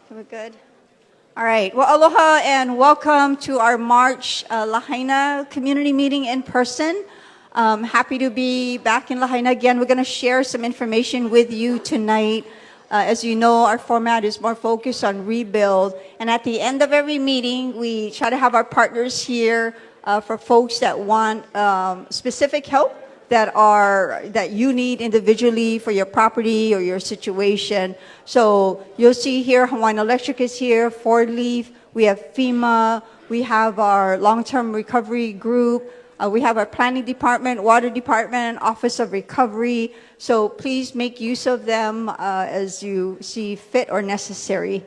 We're good. All right. Well, aloha and welcome to our March Lahaina community meeting in person. Happy to be back in Lahaina again. We're going to share some information with you tonight. As you know, our format is more focused on rebuild. And at the end of every meeting, we try to have our partners here for folks that want specific help that you need individually for your property or your situation. So you'll see here, Hawaiian Electric is here, Ford Leaf, we have FEMA, we have our long-term recovery group, we have our planning department, water department, office of recovery. So please make use of them as you see fit or necessary.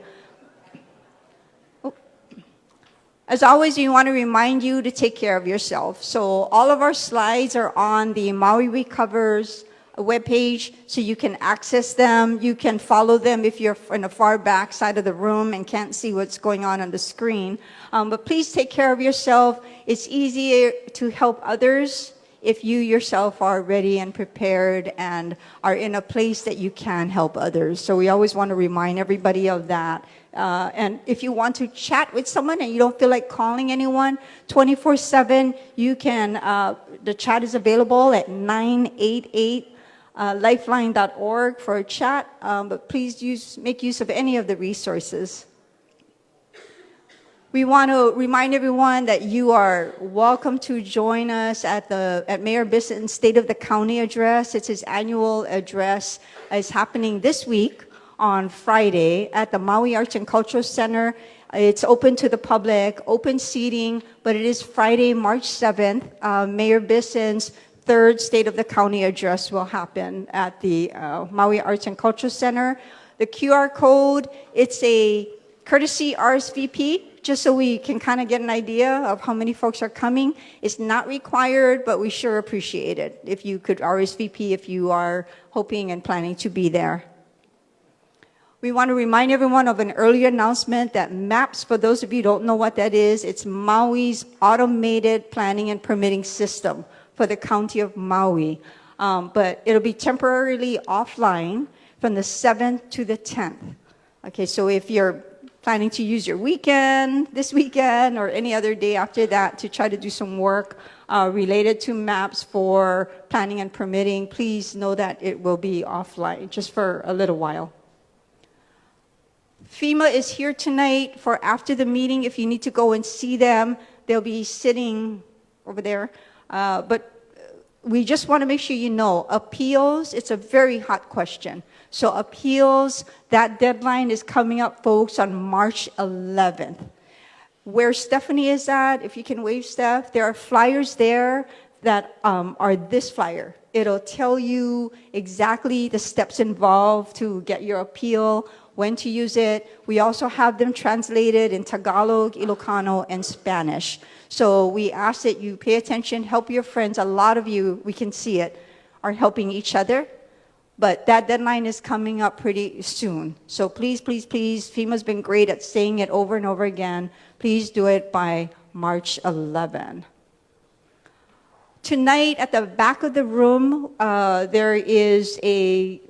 As always, we want to remind you to take care of yourself. So all of our slides are on the Maui Recovers webpage, so you can access them. You can follow them if you're in the far back side of the room and can't see what's going on the screen. But please take care of yourself. It's easier to help others if you yourself are ready and prepared and are in a place that you can help others. So we always want to remind everybody of that. And if you want to chat with someone and you don't feel like calling anyone, 24/7, you can, the chat is available at 988lifeline.org for a chat, but please make use of any of the resources. We want to remind everyone that you are welcome to join us at Mayor Bisson's State of the County address. It's his annual address. It's happening this week on Friday at the Maui Arts and Cultural Center. It's open to the public, open seating, but it is Friday, March 7th. Mayor Bisson's third State of the County address will happen at the Maui Arts and Cultural Center. The QR code, it's a courtesy RSVP, just so we can kind of get an idea of how many folks are coming. It's not required, but we sure appreciate it if you could RSVP if you are hoping and planning to be there. We want to remind everyone of an earlier announcement that MAPS, for those of you who don't know what that is, it's Maui's automated planning and permitting system for the county of Maui. But it'll be temporarily offline from the 7th to the 10th. Okay, so if you're planning to use your weekend, this weekend, or any other day after that to try to do some work related to MAPS for planning and permitting, please know that it will be offline just for a little while. FEMA is here tonight for after the meeting. If you need to go and see them, they'll be sitting over there. But we just want to make sure you know, appeals, it's a very hot question. So appeals, that deadline is coming up, folks, on March 11th. Where Stephanie is at, if you can wave, Steph, there are flyers there that are this flyer. It'll tell you exactly the steps involved to get your appeal, when to use it. We also have them translated in Tagalog, Ilocano, and Spanish. So we ask that you pay attention, help your friends. A lot of you, we can see it, are helping each other. But that deadline is coming up pretty soon. So please, please, please, FEMA's been great at saying it over and over again. Please do it by March 11. Tonight, at the back of the room, there is a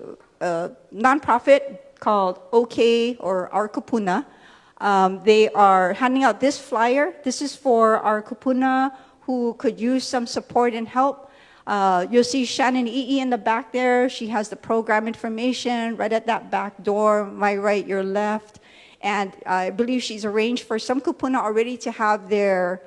nonprofit called OK, or Our Kupuna. They are handing out this flyer. This is for our kupuna who could use some support and help. You'll see Shannon Ii in the back there. She has the program information right at that back door, my right, your left. And I believe she's arranged for some kupuna already to have their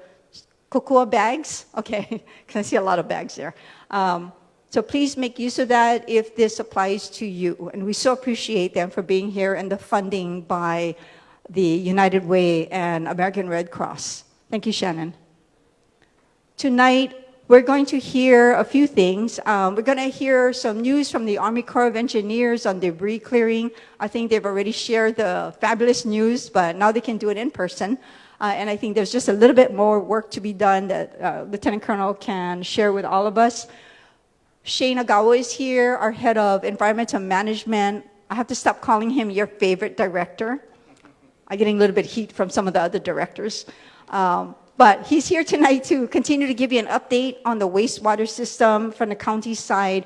kokua bags. Okay, because I see a lot of bags there. So please make use of that if this applies to you. And we so appreciate them for being here and the funding by the United Way and American Red Cross. Thank you, Shannon. Tonight, we're going to hear a few things. We're going to hear some news from the Army Corps of Engineers on debris clearing. I think they've already shared the fabulous news, but now they can do it in person. And I think there's just a little bit more work to be done that Lieutenant Colonel can share with all of us. Shane Agawa is here, our head of environmental management. I have to stop calling him your favorite director. I'm getting a little bit of heat from some of the other directors. But he's here tonight to continue to give you an update on the wastewater system from the county side.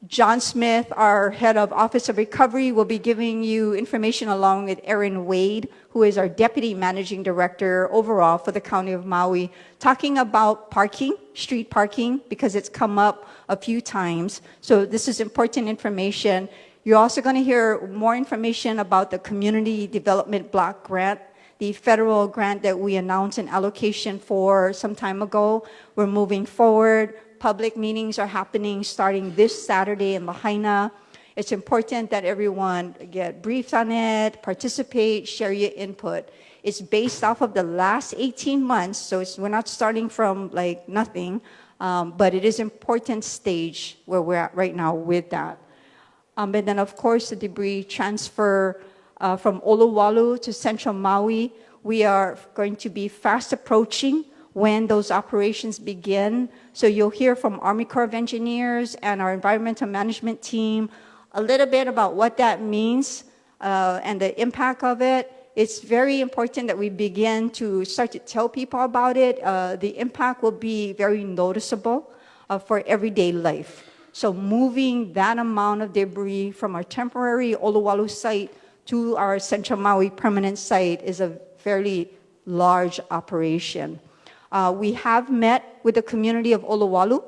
John Smith, our head of Office of Recovery, will be giving you information along with Erin Wade, who is our Deputy Managing Director overall for the County of Maui, talking about parking, street parking, because it's come up a few times. So this is important information. You're also going to hear more information about the Community Development Block Grant, the federal grant that we announced an allocation for some time ago. We're moving forward. Public meetings are happening starting this Saturday in Lahaina. It's important that everyone get briefed on it, participate, share your input. It's based off of the last 18 months, so we're not starting from like nothing, but it is an important stage where we're at right now with that. And then, of course, the debris transfer from Olowalu to Central Maui. We are going to be fast approaching when those operations begin. So you'll hear from Army Corps of Engineers and our environmental management team a little bit about what that means and the impact of it. It's very important that we begin to start to tell people about it. The impact will be very noticeable for everyday life. So moving that amount of debris from our temporary Olowalu site to our Central Maui permanent site is a fairly large operation. We have met with the community of Olowalu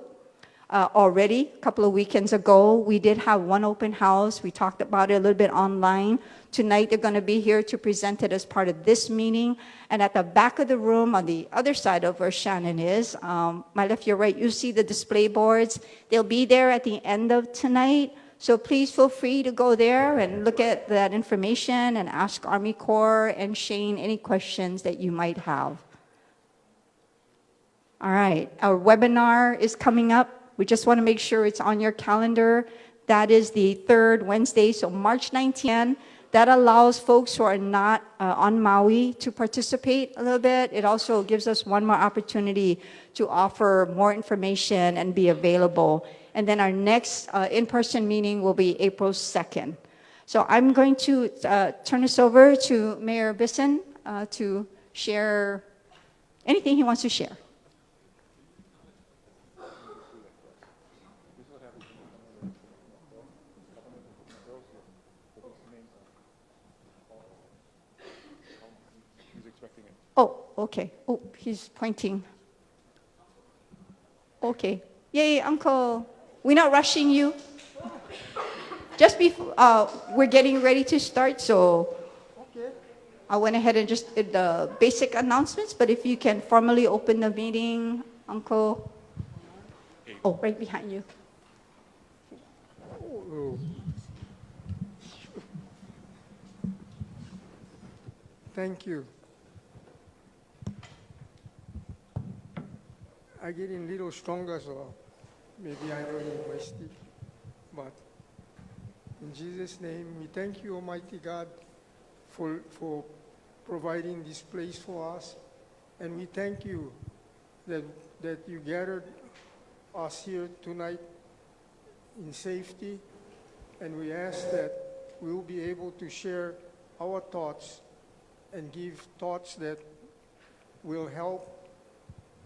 already a couple of weekends ago. We did have one open house. We talked about it a little bit online. Tonight they're going to be here to present it as part of this meeting. And at the back of the room on the other side of where Shannon is, my left, your right, you see the display boards. They'll be there at the end of tonight. So please feel free to go there and look at that information and ask Army Corps and Shane any questions that you might have. All right, our webinar is coming up. We just want to make sure it's on your calendar. That is the third Wednesday, so March 19th. That allows folks who are not on Maui to participate a little bit. It also gives us one more opportunity to offer more information and be available. And then our next in-person meeting will be April 2nd. So I'm going to turn this over to Mayor Bisson to share anything he wants to share. Oh, okay. Oh, he's pointing. Okay. Yay, Uncle. We're not rushing you. Just before, we're getting ready to start, so okay. I went ahead and just did the basic announcements, but if you can formally open the meeting, Uncle. Oh, right behind you. Thank you. I get a little stronger, so maybe I don't need my stick. But in Jesus' name, we thank you, Almighty God, for providing this place for us. And we thank you that you gathered us here tonight in safety. And we ask that we will be able to share our thoughts and give thoughts that will help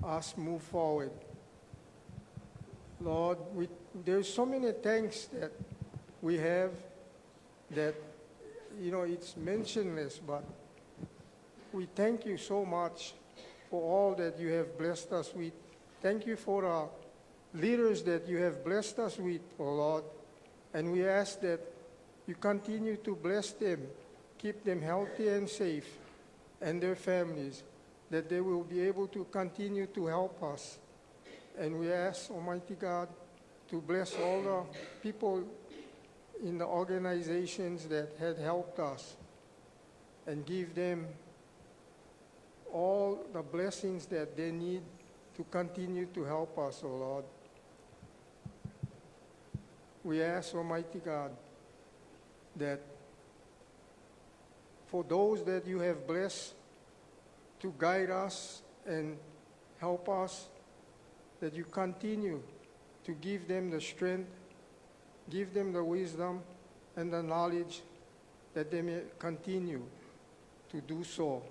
us move forward. Lord, there's so many things that we have that, it's mentionless, but we thank you so much for all that you have blessed us with. Thank you for the leaders that you have blessed us with, oh Lord. And we ask that you continue to bless them, keep them healthy and safe, and their families, that they will be able to continue to help us. And we ask, Almighty God, to bless all the people in the organizations that had helped us and give them all the blessings that they need to continue to help us, O Lord. We ask, Almighty God, that for those that you have blessed to guide us and help us, that you continue to give them the strength, give them the wisdom and the knowledge that they may continue to do so.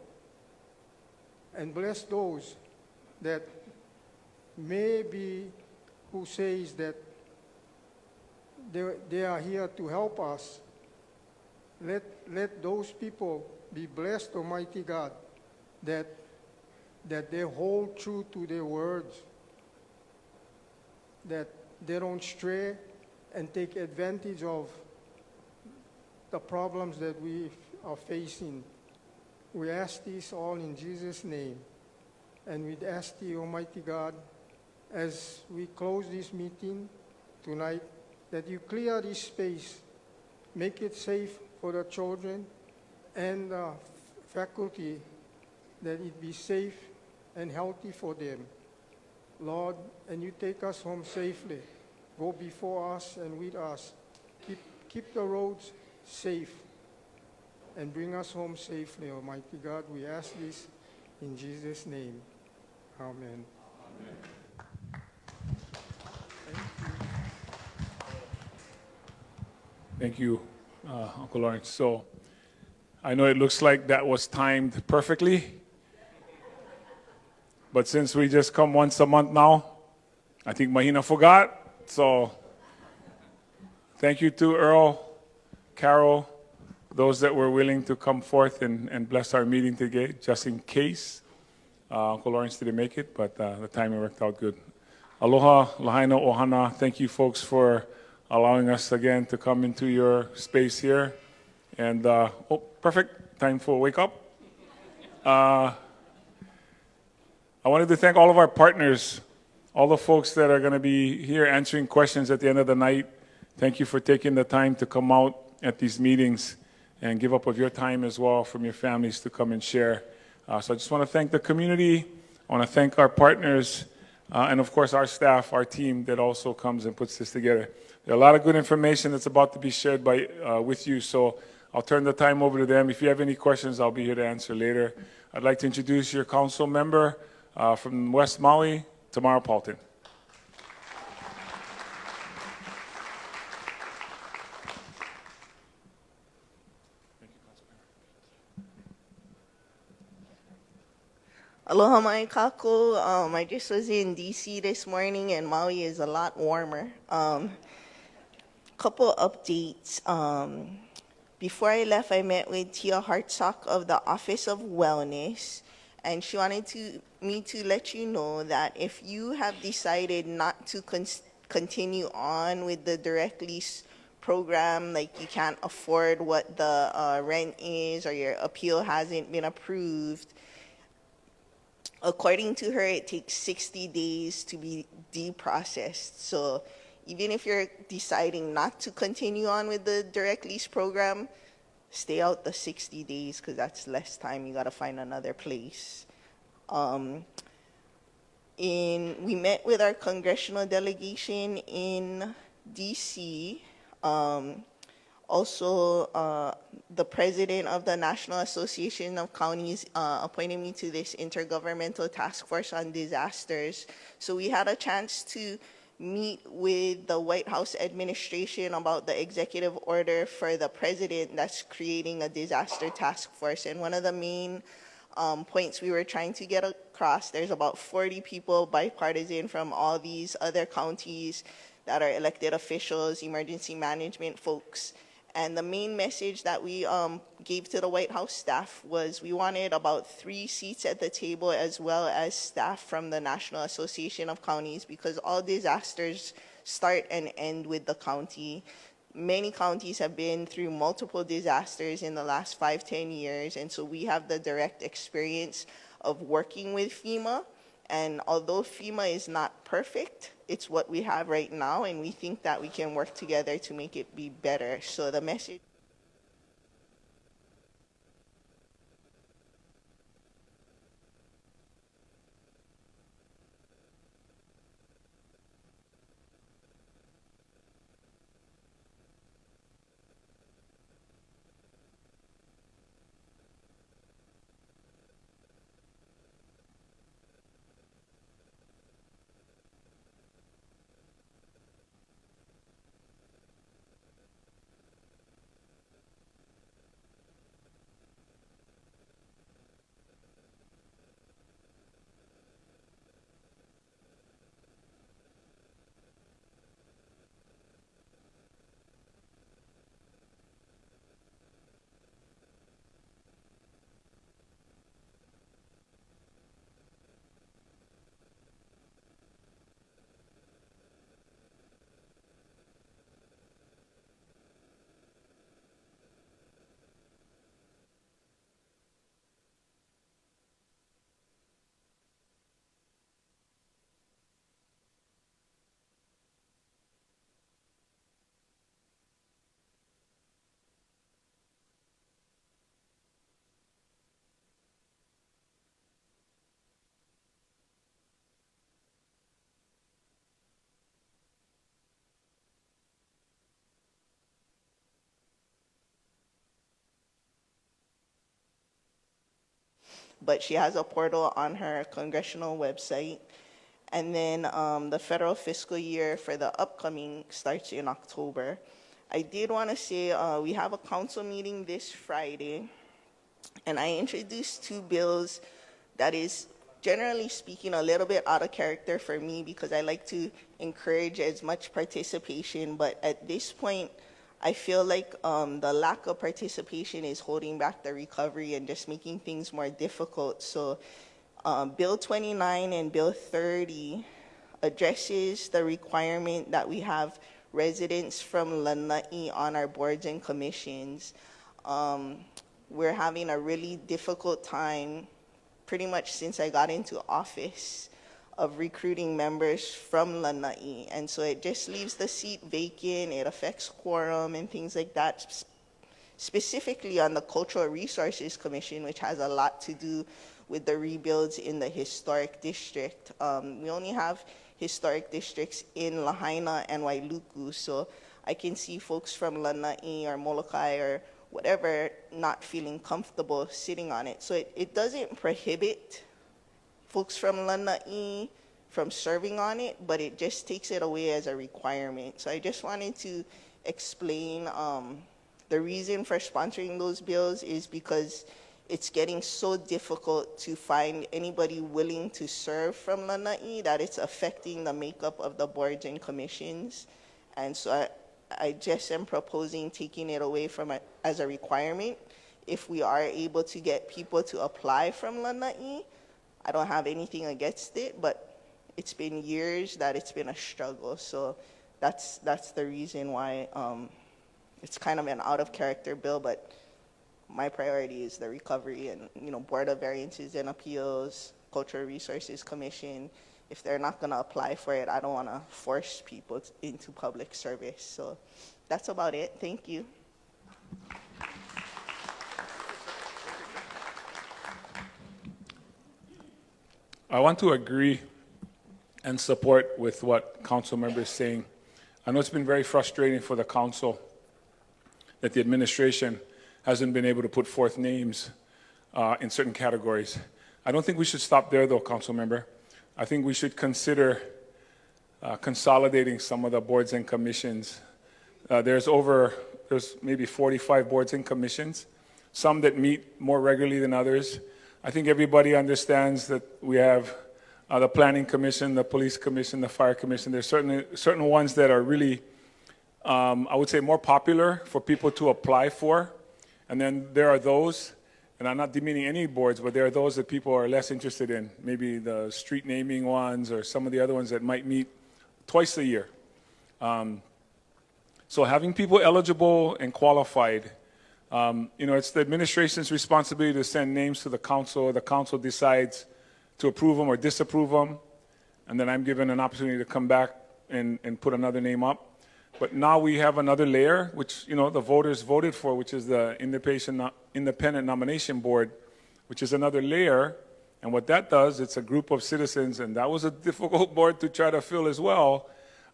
And bless those that may be, who says that they are here to help us. Let those people be blessed, Almighty God, that they hold true to their words, that they don't stray and take advantage of the problems that we are facing. We ask this all in Jesus' name. And we ask thee, Almighty God, as we close this meeting tonight, that you clear this space, make it safe for the children and the faculty, that it be safe and healthy for them. Lord, and you take us home safely. Go before us and with us. Keep the roads safe and bring us home safely, Almighty God. We ask this in Jesus' name. Amen. Thank you, Uncle Lawrence. So I know it looks like that was timed perfectly, but since we just come once a month now, I think Mahina forgot. So thank you to Earl, Carol, those that were willing to come forth and bless our meeting today, just in case. Uncle Lawrence didn't make it, but the timing worked out good. Aloha, Lahaina, Ohana. Thank you, folks, for allowing us again to come into your space here. And, oh, perfect. Time for wake up. I wanted to thank all of our partners, all the folks that are going to be here answering questions at the end of the night. Thank you for taking the time to come out at these meetings and give up of your time as well from your families to come and share. So I just want to thank the community. I want to thank our partners, and of course our staff, our team that also comes and puts this together. There are a lot of good information that's about to be shared with you, so I'll turn the time over to them. If you have any questions, I'll be here to answer later. I'd like to introduce your council member from West Maui, Tamara Paulton. Aloha mai kako. I just was in DC this morning and Maui is a lot warmer. Couple updates. Before I left, I met with Tia Hartsock of the Office of Wellness, and she wanted me to let you know that if you have decided not to continue on with the direct lease program, like you can't afford what the rent is or your appeal hasn't been approved, according to her, it takes 60 days to be deprocessed. So even if you're deciding not to continue on with the direct lease program, stay out the 60 days because that's less time. You got to find another place. We met with our congressional delegation in DC. Also, the president of the National Association of Counties appointed me to this intergovernmental task force on disasters. So we had a chance to meet with the White House administration about the executive order for the president that's creating a disaster task force. And one of the main points we were trying to get across, there's about 40 people bipartisan from all these other counties that are elected officials, emergency management folks. And the main message that we gave to the White House staff was we wanted about 3 seats at the table as well as staff from the National Association of Counties, because all disasters start and end with the county. Many counties have been through multiple disasters in the last 5-10 years, and so we have the direct experience of working with FEMA. And although FEMA is not perfect, it's what we have right now, and we think that we can work together to make it be better. So the message but she has a portal on her congressional website. And then the federal fiscal year for the upcoming starts in October. I did want to say we have a council meeting this Friday, and I introduced 2 bills that is, generally speaking, a little bit out of character for me because I like to encourage as much participation, but at this point, I feel like the lack of participation is holding back the recovery and just making things more difficult. So Bill 29 and Bill 30 addresses the requirement that we have residents from Lanai on our boards and commissions. We're having a really difficult time pretty much since I got into office of recruiting members from Lanai. And so it just leaves the seat vacant. It affects quorum and things like that, specifically on the Cultural Resources Commission, which has a lot to do with the rebuilds in the historic district. We only have historic districts in Lahaina and Wailuku, so I can see folks from Lanai or Molokai or whatever not feeling comfortable sitting on it. So it doesn't prohibit folks from Lanai from serving on it, but it just takes it away as a requirement. So I just wanted to explain the reason for sponsoring those bills is because it's getting so difficult to find anybody willing to serve from Lanai that it's affecting the makeup of the boards and commissions. And so I just am proposing taking it away from it as a requirement. If we are able to get people to apply from Lanai, I don't have anything against it, but it's been years that it's been a struggle. So that's the reason why it's kind of an out of character bill, but my priority is the recovery and, Board of Variances and Appeals, Cultural Resources Commission. If they're not going to apply for it, I don't want to force people into public service. So that's about it. Thank you. I want to agree and support with what council member is saying. I know it's been very frustrating for the council that the administration hasn't been able to put forth names in certain categories. I don't think we should stop there, though, council member. I think we should consider consolidating some of the boards and commissions. There's maybe 45 boards and commissions, some that meet more regularly than others. I think everybody understands that we have the Planning Commission, the Police Commission, the Fire Commission. There's certain ones that are really, I would say, more popular for people to apply for. And then there are those, and I'm not demeaning any boards, but there are those that people are less interested in, maybe the street naming ones or some of the other ones that might meet twice a year. So having people eligible and qualified, it's the administration's responsibility to send names to the council. The council decides to approve them or disapprove them, and then I'm given an opportunity to come back and put another name up. But now we have another layer, which the voters voted for, which is the independent nomination board, which is another layer. And what that does, it's a group of citizens, and that was a difficult board to try to fill as well.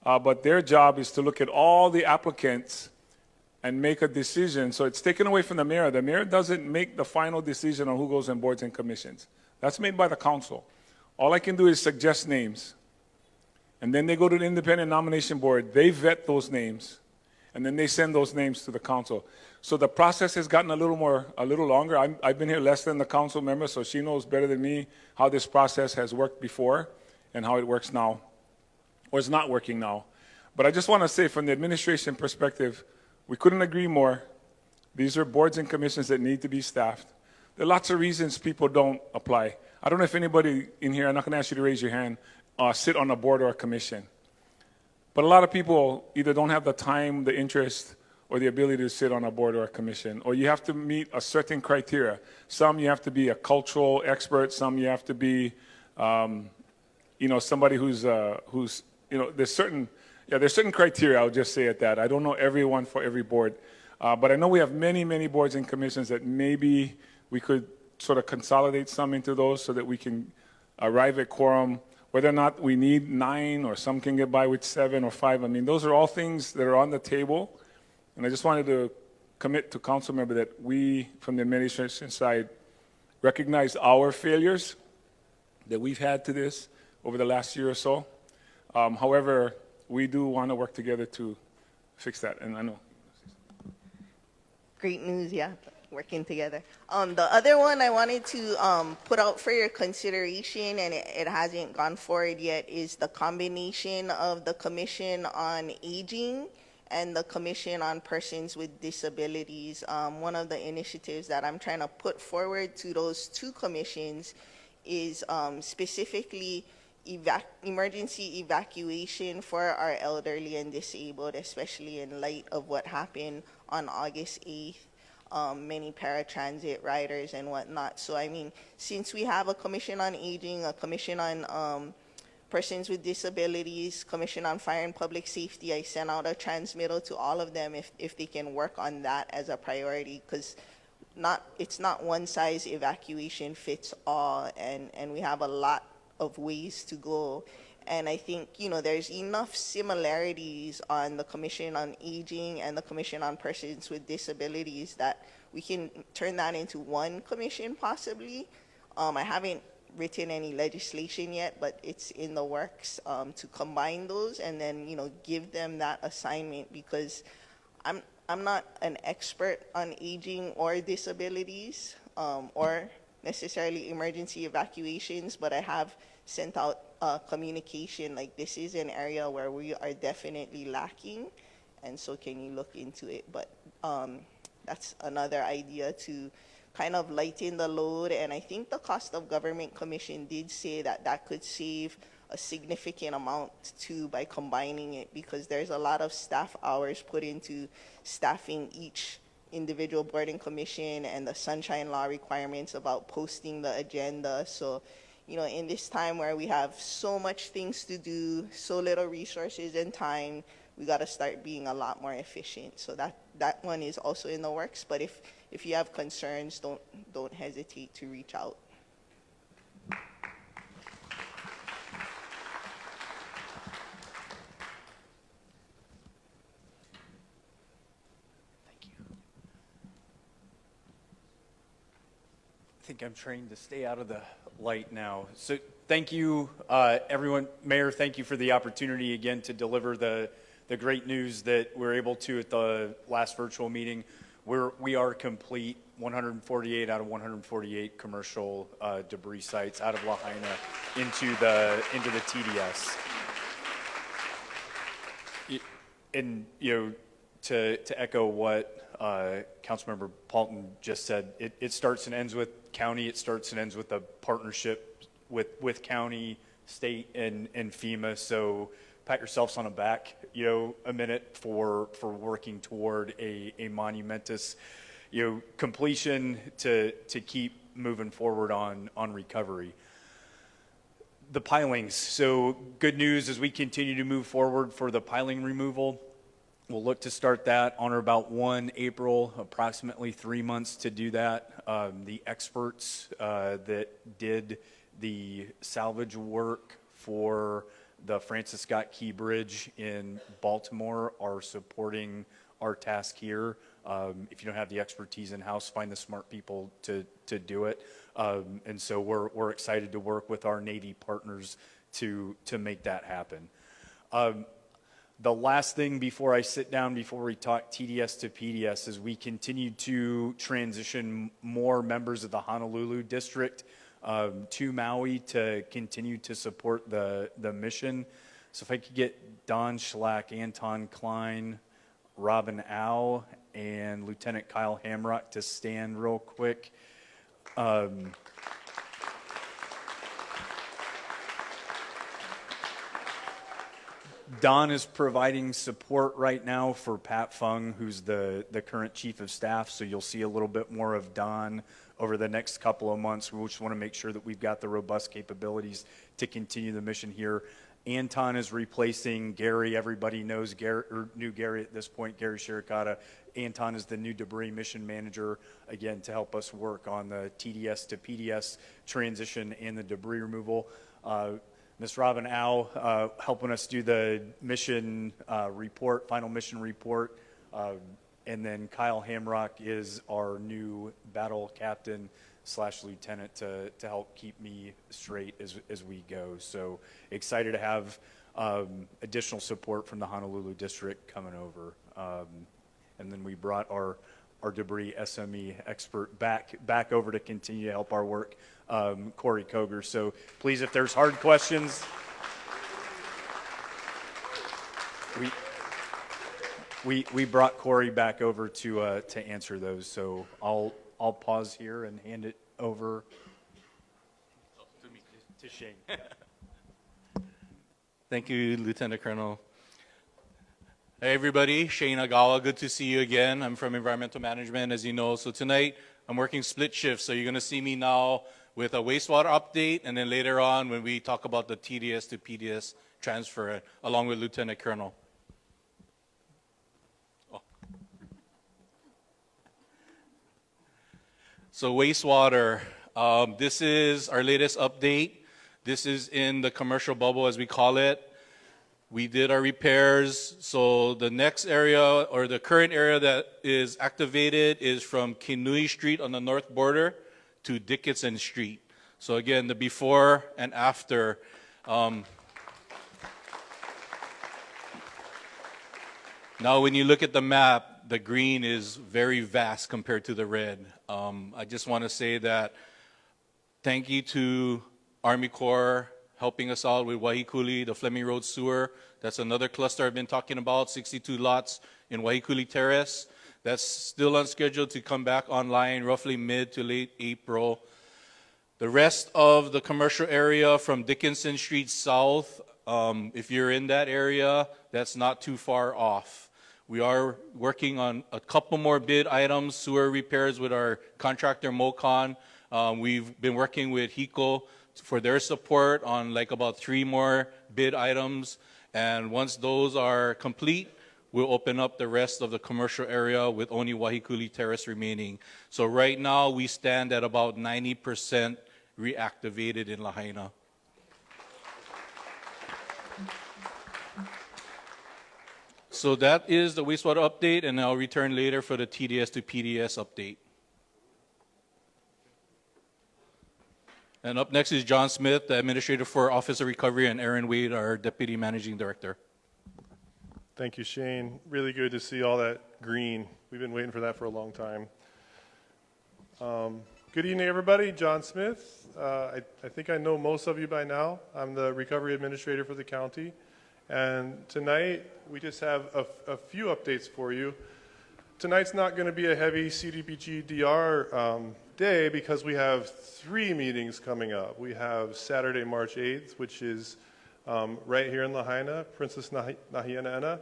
But their job is to look at all the applicants and make a decision. So it's taken away from the mayor. The mayor doesn't make the final decision on who goes on boards and commissions. That's made by the council. All I can do is suggest names. And then they go to the independent nomination board. They vet those names. And then they send those names to the council. So the process has gotten a little longer. I've been here less than the council member, so she knows better than me how this process has worked before and how it works now, or is not working now. But I just want to say, from the administration perspective, we couldn't agree more. These are boards and commissions that need to be staffed. There are lots of reasons people don't apply. I don't know if anybody in here, I'm not going to ask you to raise your hand, sit on a board or a commission. But a lot of people either don't have the time, the interest, or the ability to sit on a board or a commission, or you have to meet a certain criteria. Some you have to be a cultural expert, some you have to be, somebody who's there's certain criteria, I'll just say it that. I don't know everyone for every board, but I know we have many, many boards and commissions that maybe we could sort of consolidate some into those so that we can arrive at quorum. Whether or not we need 9 or some can get by with 7 or 5, I mean, those are all things that are on the table. And I just wanted to commit to council member that we, from the administration side, recognize our failures that we've had to this over the last year or so. However, we do want to work together to fix that, and I know. Great news, yeah, working together. The other one I wanted to put out for your consideration, and it hasn't gone forward yet, is the combination of the Commission on Aging and the Commission on Persons with Disabilities. One of the initiatives that I'm trying to put forward to those two commissions is specifically emergency evacuation for our elderly and disabled, especially in light of what happened on August 8th, many paratransit riders and whatnot. So, I mean, since we have a Commission on Aging, a Commission on Persons with Disabilities, Commission on Fire and Public Safety, I sent out a transmittal to all of them if they can work on that as a priority, because it's not one size evacuation fits all, and we have a lot of ways to go. And I think, there's enough similarities on the Commission on Aging and the Commission on Persons with Disabilities that we can turn that into one commission possibly. I haven't written any legislation yet, but it's in the works to combine those and then, give them that assignment, because I'm not an expert on aging or disabilities or necessarily emergency evacuations, but I have sent out communication like this is an area where we are definitely lacking, and so can you look into it? But that's another idea to kind of lighten the load, and I think the Cost of Government Commission did say that could save a significant amount too by combining it, because there's a lot of staff hours put into staffing each individual board and commission, and the Sunshine Law requirements about posting the agenda. So, in this time where we have so much things to do, so little resources and time, we got to start being a lot more efficient. So that one is also in the works. But if you have concerns, don't hesitate to reach out. I think I'm trained to stay out of the light now. So thank you, everyone. Mayor, thank you for the opportunity again to deliver the great news that we're able to at the last virtual meeting. We are complete, 148 out of 148 commercial debris sites out of Lahaina into the TDS. And to echo what Councilmember Paulton just said, it starts and ends with county. It starts and ends with a partnership with county, state, and FEMA. So pat yourselves on the back, a minute for working toward a monumentous, completion to keep moving forward on recovery. The pilings. So good news as we continue to move forward for the piling removal. We'll look to start that on or about 1 April, approximately 3 months to do that. The experts that did the salvage work for the Francis Scott Key Bridge in Baltimore are supporting our task here. If you don't have the expertise in-house, find the smart people to do it. And so we're excited to work with our Navy partners to make that happen. The last thing before I sit down, before we talk TDS to PDS, is we continue to transition more members of the Honolulu district to Maui to continue to support the mission. So if I could get Don Schlack, Anton Klein, Robin Au, and Lieutenant Kyle Hamrock to stand real quick. Don is providing support right now for Pat Fung, who's the current chief of staff, so you'll see a little bit more of Don over the next couple of months. We just want to make sure that we've got the robust capabilities to continue the mission here. Anton is replacing Gary. Everybody knows Gary, or knew Gary at this point, Gary Shirikata. Anton is the new debris mission manager, again, to help us work on the TDS to PDS transition and the debris removal. Ms. Robin Au helping us do the mission report, final mission report. And then Kyle Hamrock is our new battle captain lieutenant to help keep me straight as we go. So excited to have additional support from the Honolulu district coming over. And then we brought our debris SME expert back over to continue to help our work, Corey Koger. So please, if there's hard questions, we brought Corey back over to answer those. So I'll pause here and hand it over to Shane. Thank you, Lieutenant Colonel. Hey everybody, Shane Agawa, good to see you again. I'm from Environmental Management, as you know. So tonight, I'm working split shifts. So you're gonna see me now with a wastewater update, and then later on when we talk about the TDS to PDS transfer, along with Lieutenant Colonel. Oh. So wastewater, this is our latest update. This is in the commercial bubble, as we call it. We did our repairs, so the next area, or the current area that is activated is from Kinui Street on the north border to Dickinson Street. So again, the before and after. Now when you look at the map, the green is very vast compared to the red. I just want to say that thank you to Army Corps helping us out with Waiikuli, the Fleming Road Sewer. That's another cluster I've been talking about, 62 lots in Waiikuli Terrace. That's still on schedule to come back online roughly mid to late April. The rest of the commercial area from Dickinson Street South, if you're in that area, that's not too far off. We are working on a couple more bid items, sewer repairs with our contractor MoCon. We've been working with HECO for their support on like about 3 more bid items. And once those are complete, we'll open up the rest of the commercial area with only Waiikuli Terrace remaining. So right now we stand at about 90% reactivated in Lahaina. So that is the wastewater update, and I'll return later for the TDS to PDS update. And up next is John Smith, the Administrator for Office of Recovery, and Aaron Wade, our Deputy Managing Director. Thank you, Shane. Really good to see all that green. We've been waiting for that for a long time. Good evening, everybody. John Smith. I think I know most of you by now. I'm the Recovery Administrator for the county. And tonight, we just have a few updates for you. Tonight's not going to be a heavy CDBG DR day because we have 3 meetings coming up. We have Saturday, March 8th, which is right here in Lahaina, Princess Nahiana'ena,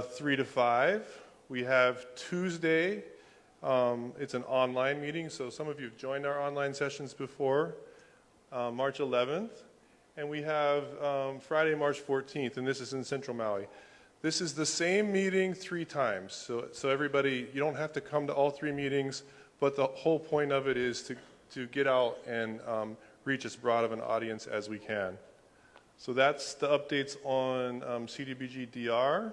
3 to 5. We have Tuesday, it's an online meeting, so some of you have joined our online sessions before, March 11th. And we have Friday, March 14th, and this is in Central Maui. This is the same meeting 3 times, so everybody, you don't have to come to all 3 meetings, but the whole point of it is to get out and reach as broad of an audience as we can. So that's the updates on CDBG DR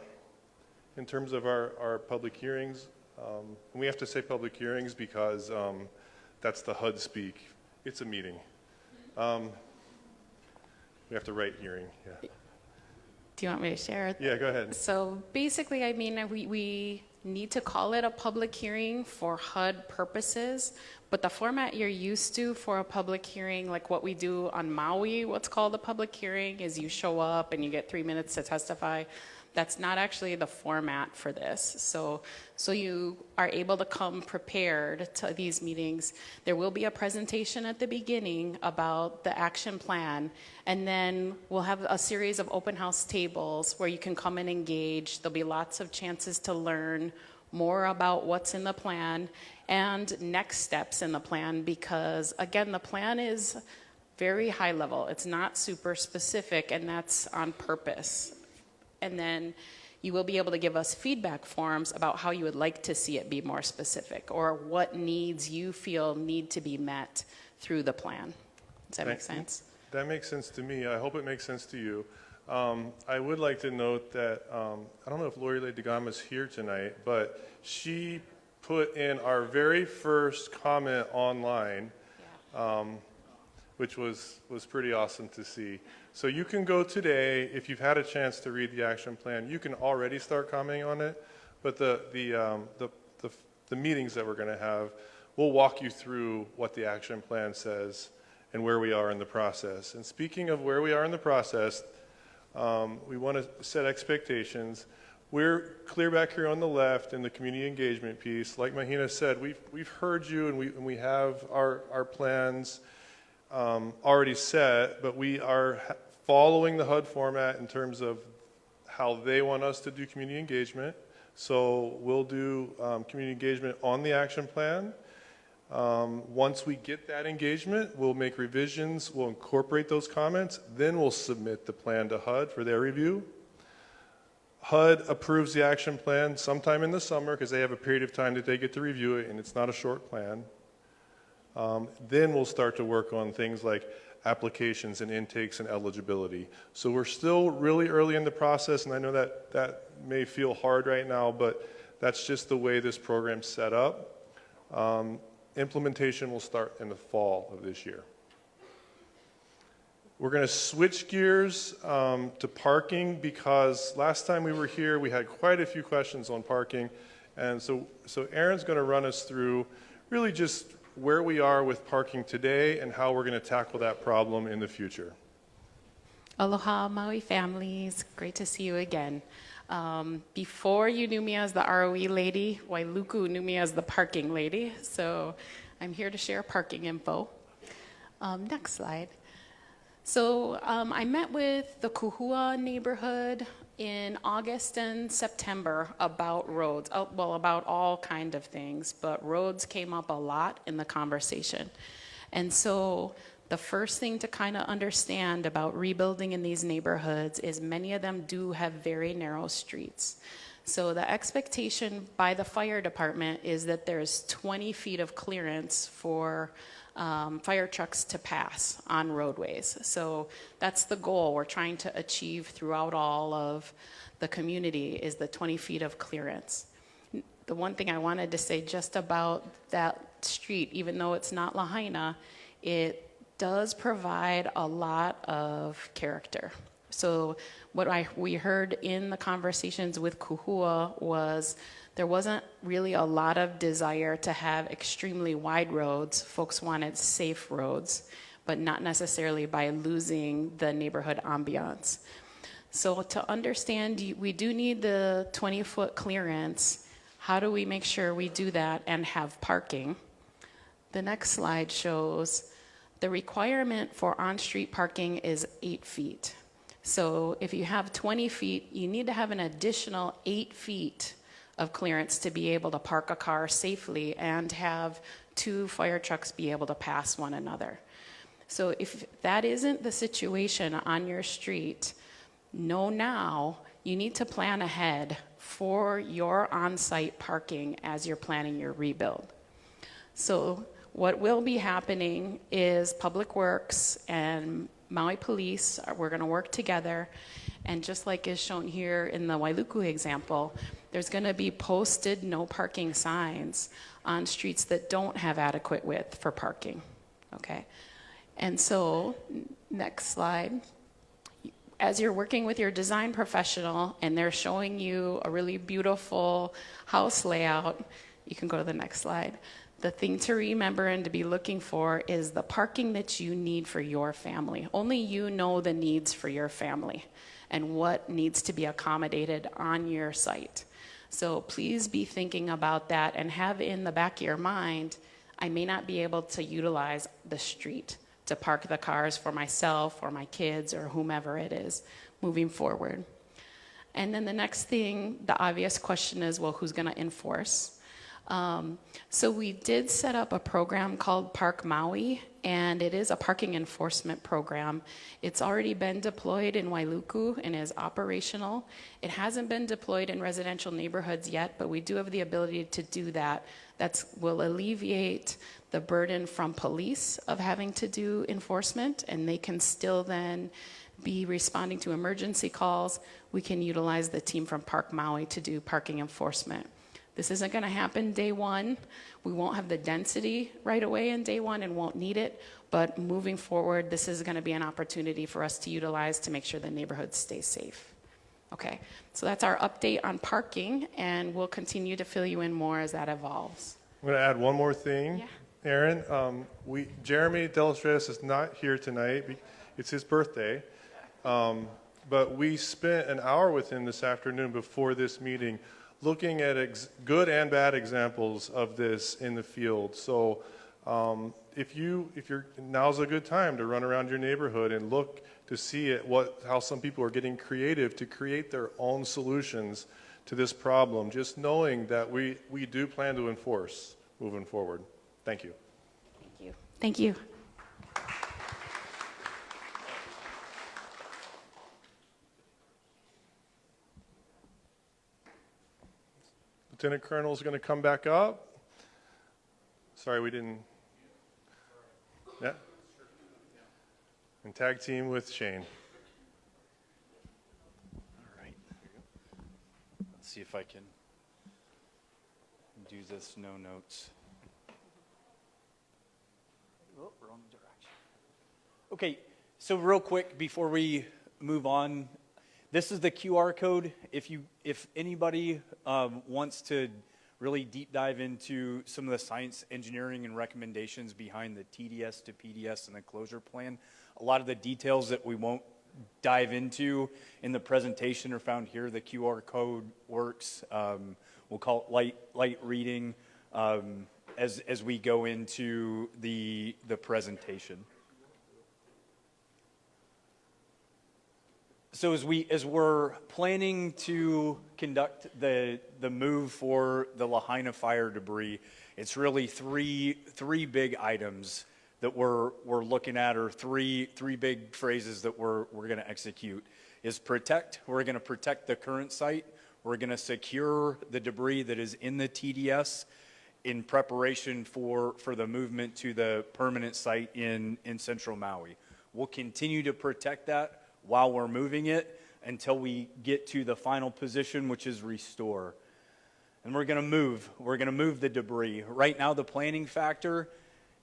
in terms of our public hearings. And we have to say public hearings because that's the HUD speak. It's a meeting. We have to write hearing, yeah. Do you want me to share? Yeah, go ahead. So basically, I mean, we need to call it a public hearing for HUD purposes, but the format you're used to for a public hearing, like what we do on Maui, what's called a public hearing, is you show up and you get 3 minutes to testify. That's not actually the format for this. So you are able to come prepared to these meetings. There will be a presentation at the beginning about the action plan, and then we'll have a series of open house tables where you can come and engage. There'll be lots of chances to learn more about what's in the plan and next steps in the plan, because again, the plan is very high level. It's not super specific, and that's on purpose. And then you will be able to give us feedback forms about how you would like to see it be more specific, or what needs you feel need to be met through the plan. Does that make sense? That makes sense to me. I hope it makes sense to you. I would like to note that, I don't know if Lori Leigh DeGama is here tonight, but she put in our very first comment online, which was pretty awesome to see. So you can go today, if you've had a chance to read the action plan, you can already start commenting on it, but the meetings that we're going to have, we'll walk you through what the action plan says and where we are in the process. And speaking of where we are in the process, we want to set expectations. We're clear back here on the left in the community engagement piece. Like Mahina said, we've heard you, and we have our plans already set, but we are following the HUD format in terms of how they want us to do community engagement. So we'll do community engagement on the action plan. Once we get that engagement, we'll make revisions, we'll incorporate those comments, then we'll submit the plan to HUD for their review. HUD approves the action plan sometime in the summer because they have a period of time that they get to review it, and it's not a short plan. Then we'll start to work on things like applications and intakes and eligibility. So we're still really early in the process, and I know that may feel hard right now, but that's just the way this program's set up. Implementation will start in the fall of this year. We're going to switch gears to parking because last time we were here, we had quite a few questions on parking. And so Aaron's going to run us through really just where we are with parking today and how we're going to tackle that problem in the future. Aloha, Maui families. Great to see you again. Before you knew me as the ROE lady, Wailuku knew me as the parking lady. So I'm here to share parking info. Next slide. So I met with the Kuhua neighborhood in August and September about roads, well, about all kind of things, but roads came up a lot in the conversation. And so the first thing to kind of understand about rebuilding in these neighborhoods is many of them do have very narrow streets. So the expectation by the fire department is that there's 20 feet of clearance for fire trucks to pass on roadways. So that's the goal we're trying to achieve throughout all of the community is the 20 feet of clearance. The one thing I wanted to say just about that street, even though it's not Lahaina, it does provide a lot of character. So what we heard in the conversations with Kuhua was there wasn't really a lot of desire to have extremely wide roads. Folks wanted safe roads, but not necessarily by losing the neighborhood ambiance. So to understand, we do need the 20-foot clearance. How do we make sure we do that and have parking? The next slide shows the requirement for on-street parking is 8 feet. So if you have 20 feet, you need to have an additional 8 feet of clearance to be able to park a car safely and have 2 fire trucks be able to pass one another. So if that isn't the situation on your street, know now you need to plan ahead for your on-site parking as you're planning your rebuild. So what will be happening is Public Works and Maui Police, we're going to work together, and just like is shown here in the Wailuku example, there's going to be posted no parking signs on streets that don't have adequate width for parking, okay? And so, next slide. As you're working with your design professional and they're showing you a really beautiful house layout, you can go to the next slide. The thing to remember and to be looking for is the parking that you need for your family. Only you know the needs for your family and what needs to be accommodated on your site. So please be thinking about that and have in the back of your mind, I may not be able to utilize the street to park the cars for myself or my kids or whomever it is moving forward. And then the next thing, the obvious question is, well, who's gonna enforce? So we did set up a program called Park Maui, and it is a parking enforcement program. It's already been deployed in Wailuku and is operational. It hasn't been deployed in residential neighborhoods yet, but we do have the ability to do that. That will alleviate the burden from police of having to do enforcement, and they can still then be responding to emergency calls. We can utilize the team from Park Maui to do parking enforcement. This isn't going to happen day one. We won't have the density right away in day one and won't need it. But moving forward, this is going to be an opportunity for us to utilize to make sure the neighborhood stays safe. Okay, so that's our update on parking, and we'll continue to fill you in more as that evolves. I'm going to add one more thing, Yeah. Aaron. Jeremy Delastreas is not here tonight. It's his birthday. But we spent an hour with him this afternoon before this meeting looking at good and bad examples of this in the field. So now's a good time to run around your neighborhood and look to see how some people are getting creative to create their own solutions to this problem, just knowing that we do plan to enforce moving forward. Thank you. Thank you. Thank you. Lieutenant Colonel is going to come back up. Sorry, we didn't. Yeah. And tag team with Shane. All right. Let's see if I can do this no notes. Oh, wrong direction. Okay, so real quick before we move on, this is the QR code. If anybody wants to really deep dive into some of the science, engineering, and recommendations behind the TDS to PDS and the closure plan, a lot of the details that we won't dive into in the presentation are found here. The QR code works. We'll call it light reading as we go into the presentation. So as we're planning to conduct the move for the Lahaina fire debris, it's really three big items that we're looking at, or three big phrases that we're going to execute. Is protect. We're going to protect the current site. We're going to secure the debris that is in the TDS in preparation for the movement to the permanent site in central Maui. We'll continue to protect that while we're moving it until we get to the final position, which is restore. And we're going to move the debris. Right now, the planning factor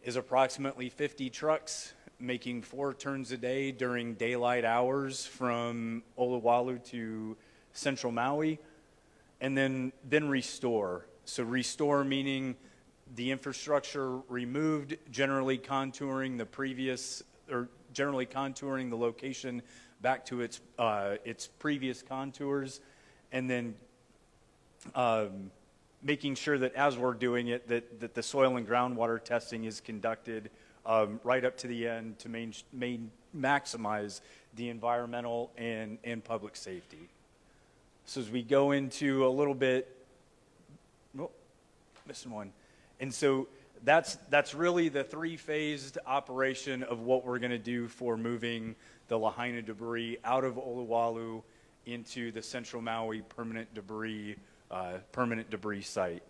is approximately 50 trucks making 4 turns a day during daylight hours from Oluwalu to central Maui, and then restore. So restore meaning the infrastructure removed, generally contouring the location back to its previous contours, and then making sure that as we're doing it, that the soil and groundwater testing is conducted right up to the end to maximize the environmental and public safety. So as we go into a little bit, missing one, and so that's really the 3-phased operation of what we're going to do for moving the Lahaina debris out of Oluwalu into the central Maui permanent debris site.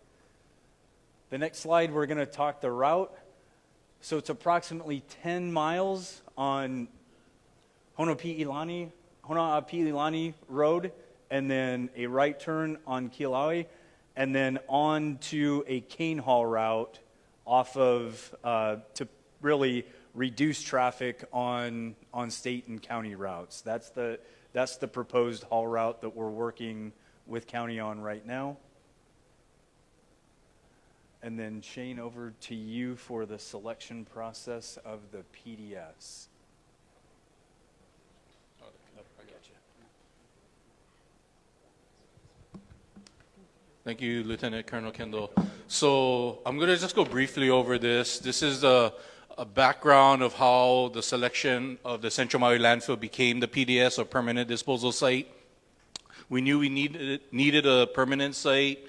The next slide, we're going to talk the route. So it's approximately 10 miles on Honoa'apilani Road, and then a right turn on Kialaui, and then on to a cane haul route off of to really reduce traffic on state and county routes. That's the proposed haul route that we're working with county on right now. And then Shane, over to you for the selection process of the PDS. Thank you, Lieutenant Colonel Kendall. So I'm going to just go briefly over this. This is a background of how the selection of the Central Maui landfill became the PDS, or permanent disposal site. We knew we needed a permanent site.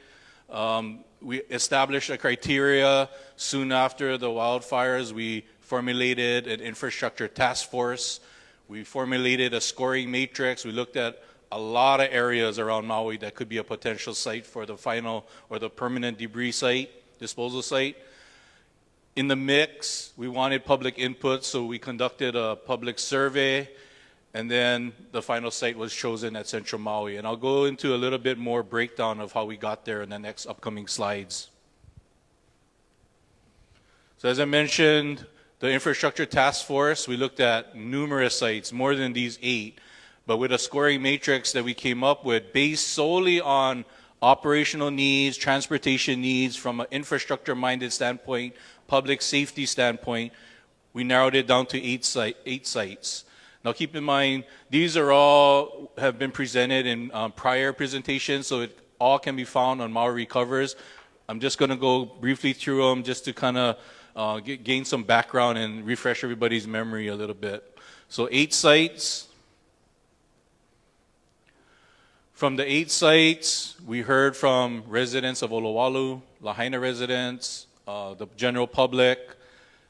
We established a criteria. Soon after the wildfires, we formulated an infrastructure task force. We formulated a scoring matrix. We looked at a lot of areas around Maui that could be a potential site for the final or the permanent debris site, disposal site. In the mix, we wanted public input, so we conducted a public survey. And then the final site was chosen at Central Maui. And I'll go into a little bit more breakdown of how we got there in the next upcoming slides. So as I mentioned, the Infrastructure Task Force, we looked at numerous sites, more than these 8, but with a scoring matrix that we came up with based solely on operational needs, transportation needs from an infrastructure-minded standpoint, public safety standpoint, we narrowed it down to 8 sites. Now keep in mind, these are all have been presented in prior presentations, so it all can be found on Maui Recovers. I'm just going to go briefly through them just to kind of gain some background and refresh everybody's memory a little bit. So 8 sites. From the 8 sites, we heard from residents of Olowalu, Lahaina residents, the general public.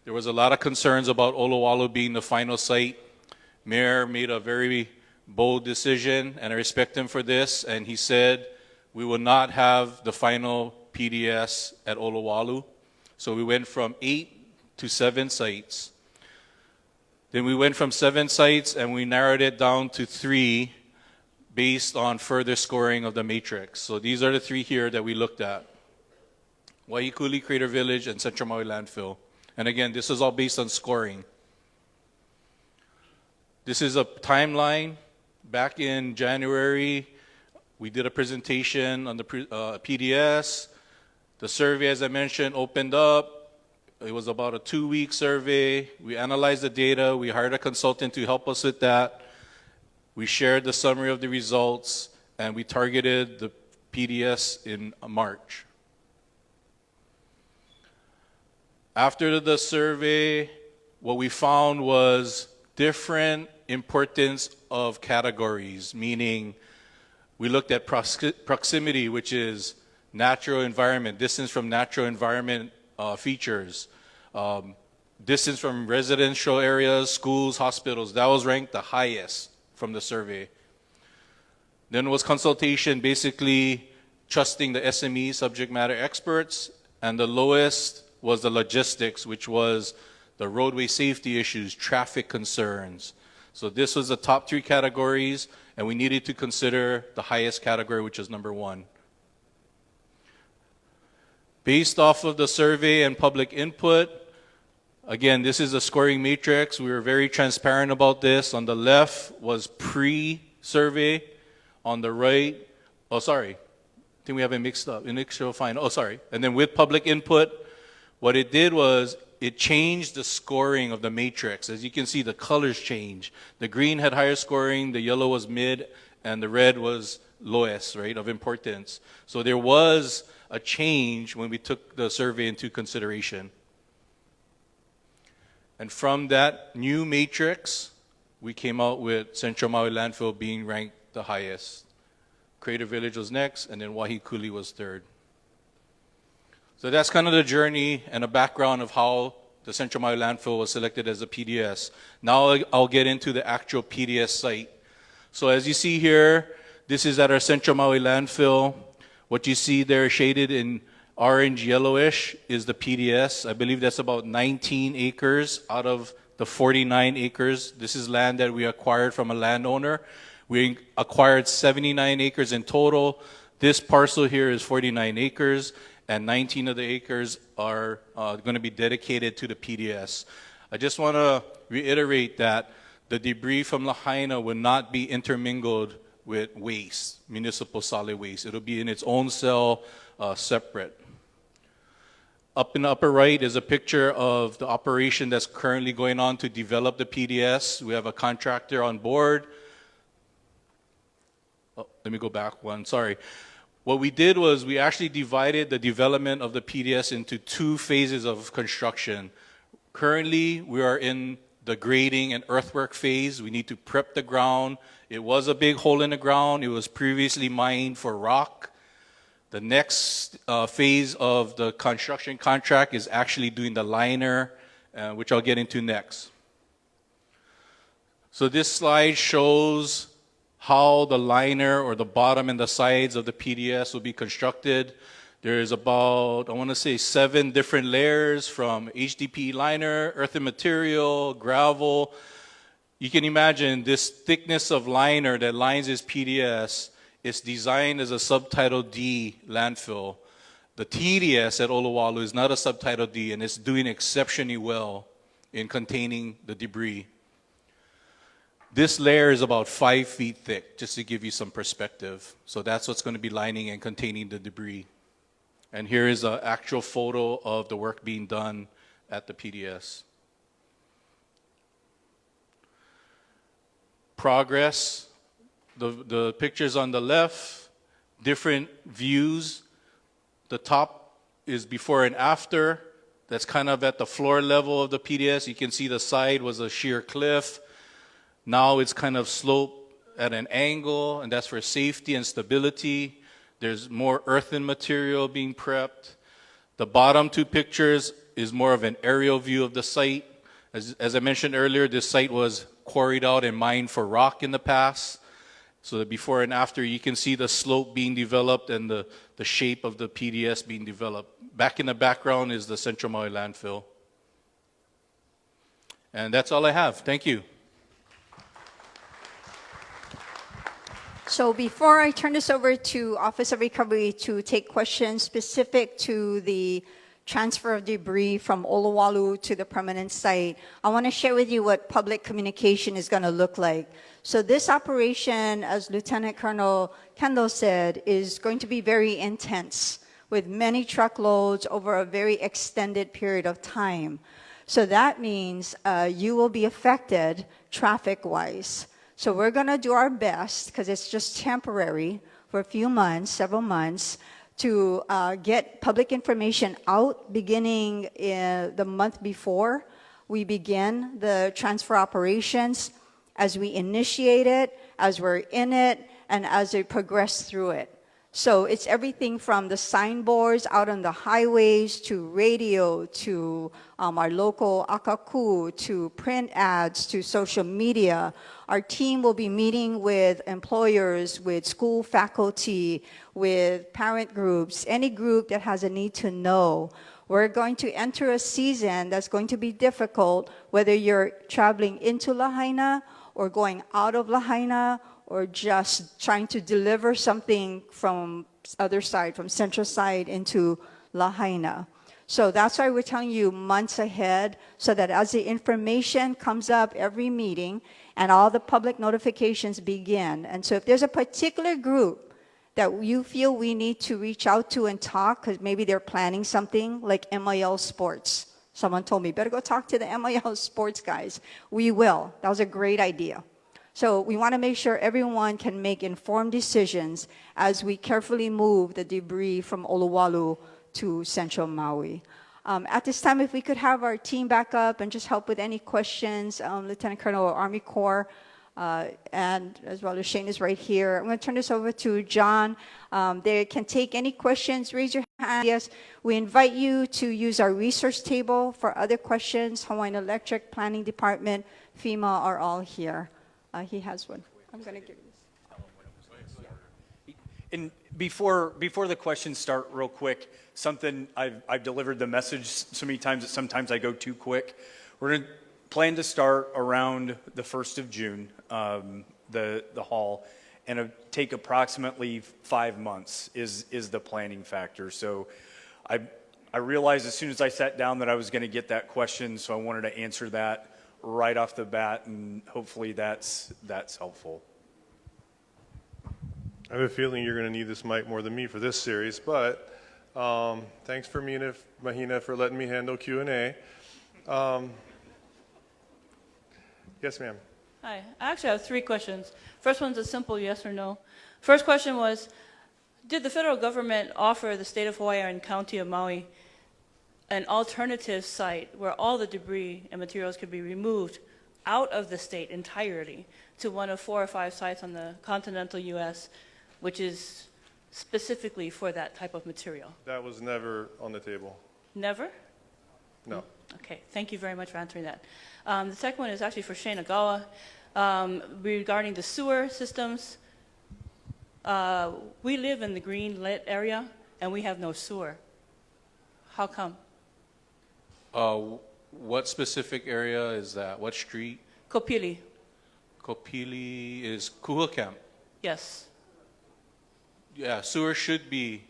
There was a lot of concerns about Olowalu being the final site. Mayor made a very bold decision, and I respect him for this, and he said we will not have the final PDS at Olowalu. So we went from 8 to 7 sites. Then we went from 7 sites and we narrowed it down to 3 based on further scoring of the matrix. So these are the 3 here that we looked at. Waiikuli, Crater Village, and Central Maui Landfill. And again, this is all based on scoring. This is a timeline. Back in January, we did a presentation on the PDS. The survey, as I mentioned, opened up. It was about a 2-week survey. We analyzed the data. We hired a consultant to help us with that. We shared the summary of the results, and we targeted the PDS in March. After the survey, what we found was different importance of categories, meaning we looked at proximity, which is natural environment, distance from natural environment features, distance from residential areas, schools, hospitals. That was ranked the highest from the survey. Then was consultation, basically trusting the SME, subject matter experts, and the lowest was the logistics, which was the roadway safety issues, traffic concerns. So this was the top 3 categories, and we needed to consider the highest category, which is number 1. Based off of the survey and public input, again, this is a scoring matrix. We were very transparent about this. On the left was pre-survey. On the right, oh, sorry. I think we have it mixed up. Initial final, oh, sorry. And then with public input, what it did was it changed the scoring of the matrix. As you can see, the colors change. The green had higher scoring, the yellow was mid, and the red was lowest, right, of importance. So there was a change when we took the survey into consideration. And from that new matrix, we came out with Central Maui Landfill being ranked the highest. Crater Village was next, and then Waiikuli was 3rd. So that's kind of the journey and a background of how the Central Maui Landfill was selected as a PDS. Now I'll get into the actual PDS site. So as you see here, this is at our Central Maui Landfill. What you see there shaded in orange yellowish is the PDS. I believe that's about 19 acres out of the 49 acres. This is land that we acquired from a landowner. We acquired 79 acres in total. This parcel here is 49 acres, and 19 of the acres are going to be dedicated to the PDS. I just want to reiterate that the debris from Lahaina will not be intermingled with waste, municipal solid waste. It'll be in its own cell, separate. Up in the upper right is a picture of the operation that's currently going on to develop the PDS. We have a contractor on board. Oh, let me go back one, sorry. What we did was we actually divided the development of the PDS into 2 phases of construction. Currently, we are in the grading and earthwork phase. We need to prep the ground. It was a big hole in the ground. It was previously mined for rock. The next phase of the construction contract is actually doing the liner, which I'll get into next. So this slide shows how the liner or the bottom and the sides of the PDS will be constructed. There's about, I want to say, 7 different layers from HDPE liner, earthen material, gravel. You can imagine this thickness of liner that lines this PDS is designed as a Subtitle D landfill. The TDS at Olowalu is not a Subtitle D, and it's doing exceptionally well in containing the debris. This layer is about 5 feet thick, just to give you some perspective. So that's what's going to be lining and containing the debris. And here is an actual photo of the work being done at the PDS. Progress, the pictures on the left, different views. The top is before and after. That's kind of at the floor level of the PDS. You can see the side was a sheer cliff. Now it's kind of sloped at an angle, and that's for safety and stability. There's more earthen material being prepped. The bottom two pictures is more of an aerial view of the site. As I mentioned earlier, this site was quarried out and mined for rock in the past. So that before and after, you can see the slope being developed and the shape of the PDS being developed. Back in the background is the Central Maui landfill. And that's all I have. Thank you. So before I turn this over to Office of Recovery to take questions specific to the transfer of debris from Olowalu to the permanent site, I want to share with you what public communication is going to look like. So this operation, as Lieutenant Colonel Kendall said, is going to be very intense with many truckloads over a very extended period of time. So that means you will be affected traffic-wise. So we're going to do our best, because it's just temporary for a few months, several months, to get public information out beginning in the month before we begin the transfer operations, as we initiate it, as we're in it, and as we progress through it. So it's everything from the signboards out on the highways to radio to our local akaku to print ads to social media. Our team will be meeting with employers, with school faculty, with parent groups, any group that has a need to know. We're going to enter a season that's going to be difficult, whether you're traveling into Lahaina or going out of Lahaina, or just trying to deliver something from other side, from central side into Lahaina. So that's why we're telling you months ahead, so that as the information comes up every meeting and all the public notifications begin. And so if there's a particular group that you feel we need to reach out to and talk, because maybe they're planning something like MIL Sports. Someone told me, better go talk to the MIL Sports guys. We will. That was a great idea. So we want to make sure everyone can make informed decisions as we carefully move the debris from Olowalu to Central Maui. At this time, if we could have our team back up and just help with any questions, Lieutenant Colonel Army Corps, and as well as Shane is right here. I'm going to turn this over to John. They can take any questions. Raise your hand. Yes, we invite you to use our resource table for other questions. Hawaiian Electric, Planning Department, FEMA are all here. He has one. I'm going to give you this. And before the questions start, real quick, something I've delivered the message so many times that sometimes I go too quick. We're going to plan to start around the 1st of June, the haul, and it'll take approximately 5 months is the planning factor. So I realized as soon as I sat down that I was going to get that question, so I wanted to answer that right off the bat, and hopefully that's helpful. I have a feeling you're going to need this mic more than me for this series, but thanks for Mahina for letting me handle Q&A. Yes, ma'am. Hi. I actually have 3 questions. First one's a simple yes or no. First question was, did the federal government offer the state of Hawaii and county of Maui an alternative site where all the debris and materials could be removed out of the state entirely to one of 4 or 5 sites on the continental U.S., which is specifically for that type of material? That was never on the table. Never? No. Okay, thank you very much for answering that. The second one is actually for Shane Agawa. Regarding the sewer systems, we live in the green lit area and we have no sewer. How come? What specific area is that? What street? Kopili. Kopili is Kuhua Camp. Yes. Yeah, sewer should be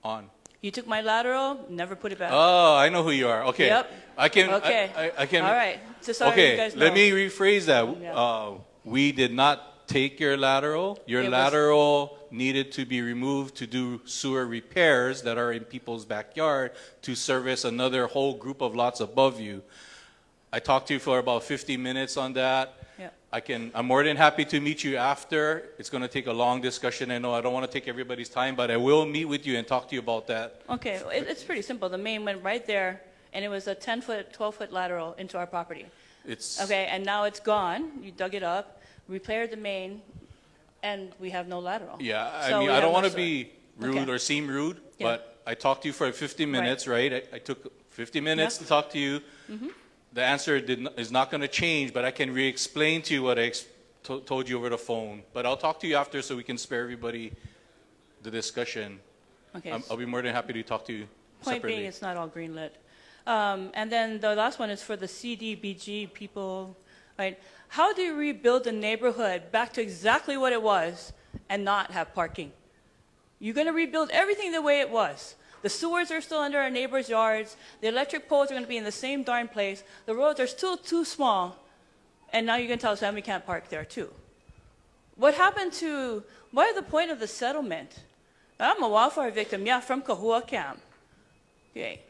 on. You took my lateral, never put it back. Oh, I know who you are. Okay. Yep. I can. Okay. I can. All right. Just so you Okay. guys know. Let me rephrase that. Yeah. We did not take your lateral. Your It was- lateral needed to be removed to do sewer repairs that are in people's backyard to service another whole group of lots above you. I talked to you for about 50 minutes on that. Yeah. I'm more than happy to meet you after. It's going to take a long discussion. I know I don't want to take everybody's time, but I will meet with you and talk to you about that. Okay, it's pretty simple. The main went right there, and it was a 10-foot, 12-foot lateral into our property. It's Okay, and now it's gone. You dug it up, repaired the main, and we have no lateral. Yeah, So I mean, we I don't have want no to be rude Okay. or seem rude, Yeah. but I talked to you for 50 minutes, right? I took 50 minutes to talk to you. The answer is not going to change, but I can re-explain to you what I told you over the phone. But I'll talk to you after so we can spare everybody the discussion. Okay. I'll be more than happy to talk to you Point separately. being, it's not all green-lit. And then the last one is for the CDBG people, right? How do you rebuild a neighborhood back to exactly what it was and not have parking? You're going to rebuild everything the way it was. The sewers are still under our neighbors' yards. The electric poles are going to be in the same darn place. The roads are still too small. And now you're going to tell us that we can't park there too. What happened to, what is the point of the settlement? I'm a wildfire victim, yeah, from Kahua Camp. Okay.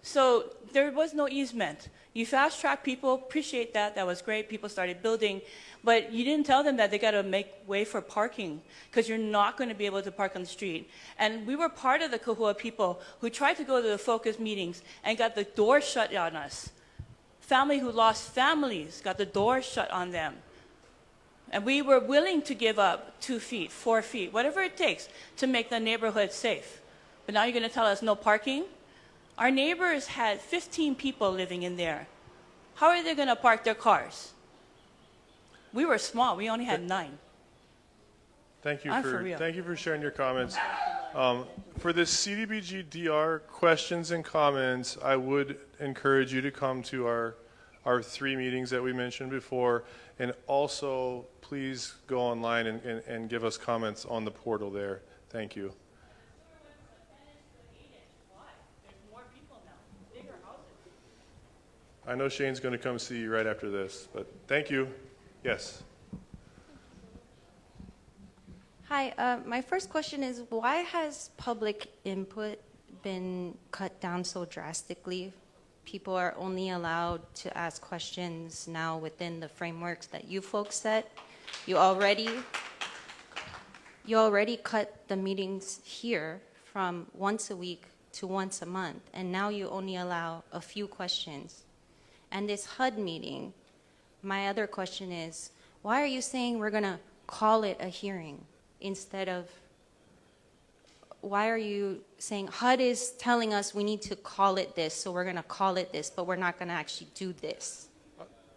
So there was no easement. You fast-tracked people, appreciate that, that was great, people started building, but you didn't tell them that they got to make way for parking because you're not going to be able to park on the street. And we were part of the Kahua people who tried to go to the focus meetings and got the door shut on us. Family who lost families got the door shut on them. And we were willing to give up 2 feet, 4 feet, whatever it takes to make the neighborhood safe. But now you're going to tell us no parking? Our neighbors had 15 people living in there. How are they going to park their cars? We were small. We only had 9. Thank you I'm for real. thank you for sharing your comments. For the CDBG DR questions and comments, I would encourage you to come to our 3 meetings that we mentioned before, and also please go online and give us comments on the portal there. Thank you. I know Shane's going to come see you right after this, but thank you. Yes. Hi, my first question is why has public input been cut down so drastically? People are only allowed to ask questions now within the frameworks that you folks set. You already cut the meetings here from once a week to once a month, and now you only allow a few questions. And this HUD meeting, my other question is, why are you saying we're going to call it a hearing instead of, why are you saying HUD is telling us we need to call it this, so we're going to call it this, but we're not going to actually do this?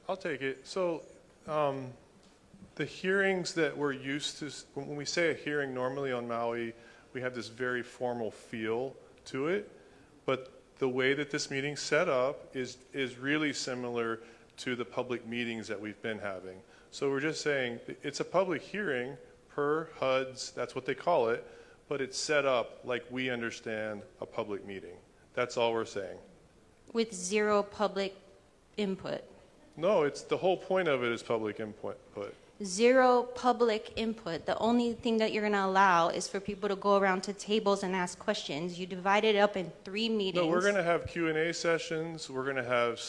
I'll take it. So the hearings that we're used to, when we say a hearing normally on Maui, we have this very formal feel to it, but the way that this meeting's set up is really similar to the public meetings that we've been having. So we're just saying it's a public hearing per HUD's, that's what they call it, but it's set up like we understand a public meeting. That's all we're saying. With zero public input. No, it's the whole point of it is public input. Zero public input. The only thing that you're going to allow is for people to go around to tables and ask questions. You divide it up in 3 meetings. No, we're going to have Q&A sessions. We're going to have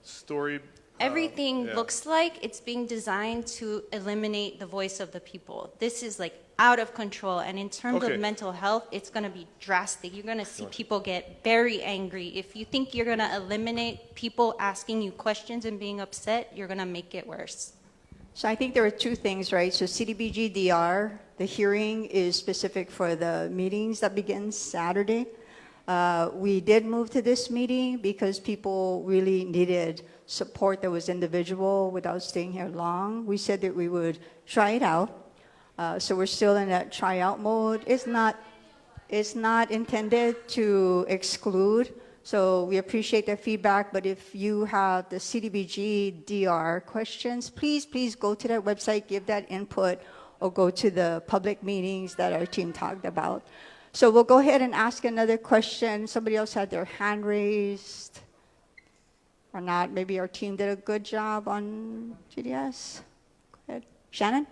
story. Everything yeah. looks like it's being designed to eliminate the voice of the people. This is like out of control. And in terms Okay. of mental health, it's going to be drastic. You're going to see people get very angry. If you think you're going to eliminate people asking you questions and being upset, you're going to make it worse. So I think there are 2 things, right? So CDBG DR, the hearing is specific for the meetings that begin Saturday. We did move to this meeting because people really needed support that was individual without staying here long. We said that we would try it out. So we're still in that tryout mode. It's not intended to exclude So we appreciate the feedback, but if you have the CDBG DR questions, please go to that website, give that input, or go to the public meetings that our team talked about. So we'll go ahead and ask another question. Somebody else had their hand raised or not. Maybe our team did a good job on GDS. Go ahead. Shannon?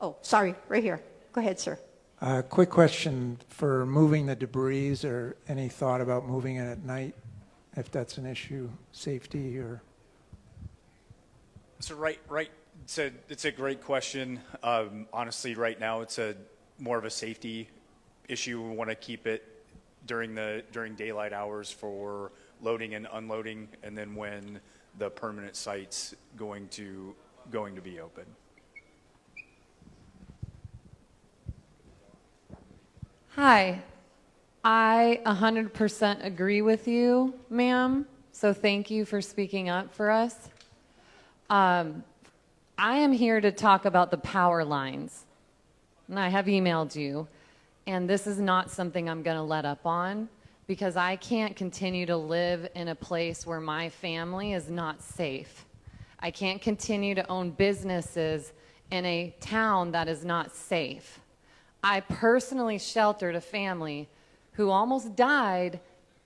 Oh, sorry, right here. Go ahead, sir. Quick question for moving the debris, or any thought about moving it at night, if that's an issue, safety or? So it's a great question. Honestly, right now it's more of a safety issue. We want to keep it during daylight hours for loading and unloading, and then when the permanent site's going to be open. Hi, I 100% agree with you, ma'am. So thank you for speaking up for us. I am here to talk about the power lines. And I have emailed you, and this is not something I'm going to let up on, because I can't continue to live in a place where my family is not safe. I can't continue to own businesses in a town that is not safe. I personally sheltered a family who almost died,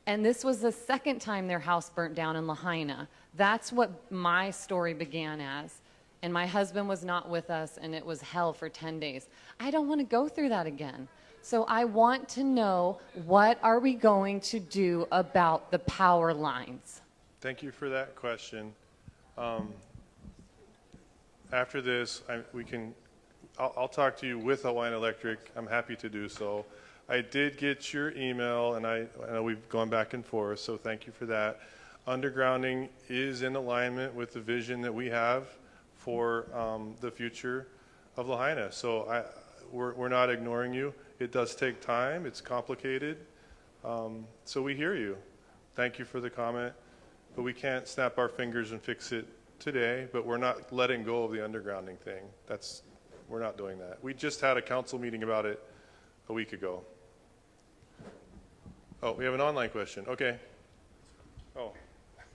and this was the second time their house burnt down in Lahaina. That's what my story began as. And my husband was not with us, and it was hell for 10 days. I don't want to go through that again. So I want to know, what are we going to do about the power lines? Thank you for that question. After this, I'll talk to you with Hawaiian Electric. I'm happy to do so. I did get your email, and I know we've gone back and forth, so thank you for that. Undergrounding is in alignment with the vision that we have for the future of Lahaina. So we're not ignoring you. It does take time. It's complicated. So we hear you. Thank you for the comment. But we can't snap our fingers and fix it today, but we're not letting go of the undergrounding thing. We're not doing that. We just had a council meeting about it a week ago. Oh, we have an online question. Okay. Oh,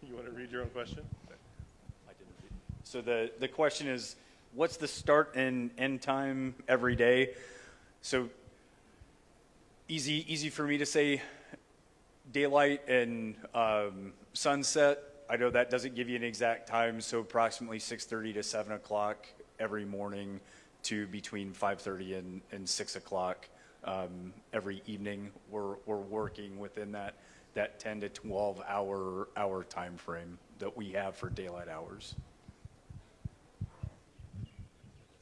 you want to read your own question? I didn't read. So the question is, what's the start and end time every day? So easy for me to say daylight and sunset. I know that doesn't give you an exact time, so approximately 6:30 to 7 o'clock every morning to between 5:30 and 6 o'clock every evening. We're working within that 10 to 12 hour time frame that we have for daylight hours.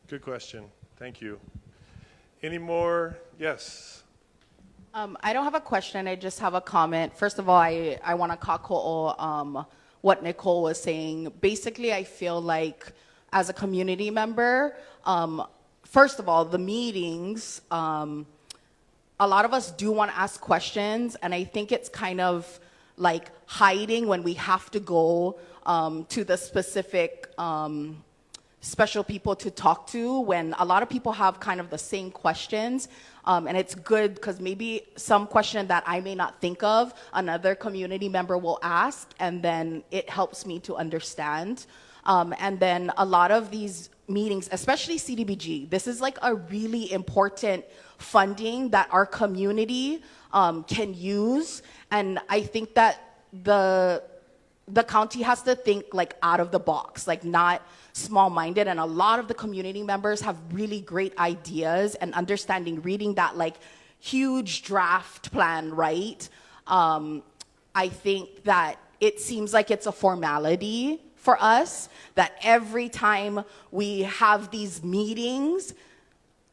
Good question. Thank you. Any more? Yes. I don't have a question. I just have a comment. First of all, I want to kako'o what Nicole was saying. Basically, I feel like as a community member, first of all, the meetings, a lot of us do want to ask questions, and I think it's kind of like hiding when we have to go to the specific special people to talk to, when a lot of people have kind of the same questions. And it's good because maybe some question that I may not think of, another community member will ask, and then it helps me to understand. And then a lot of these meetings, especially CDBG, this is like a really important funding that our community can use. And I think that the county has to think like out of the box, like not small-minded. And a lot of the community members have really great ideas and understanding, reading that like huge draft plan, right? I think that it seems like it's a formality for us that every time we have these meetings,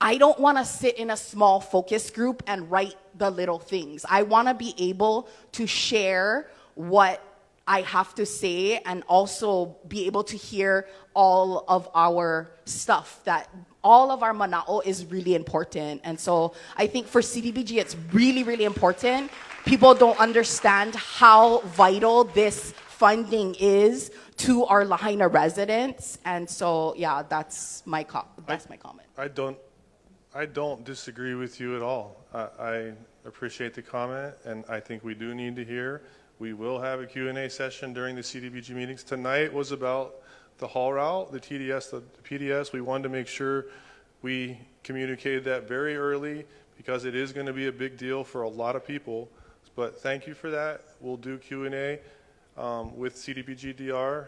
I don't want to sit in a small focus group and write the little things. I want to be able to share what I have to say and also be able to hear all of our stuff, that all of our mana'o is really important. And so I think for CDBG, it's really, really important. People don't understand how vital this funding is to our Lahaina residents. And so, yeah, that's my comment. I don't disagree with you at all. appreciate the comment, and I think we do need to hear. We will have a Q&A session during the CDBG meetings. Tonight was about the haul route, the TDS, the PDS. We wanted to make sure we communicated that very early because it is going to be a big deal for a lot of people. But thank you for that. We'll do Q&A with CDBG DR.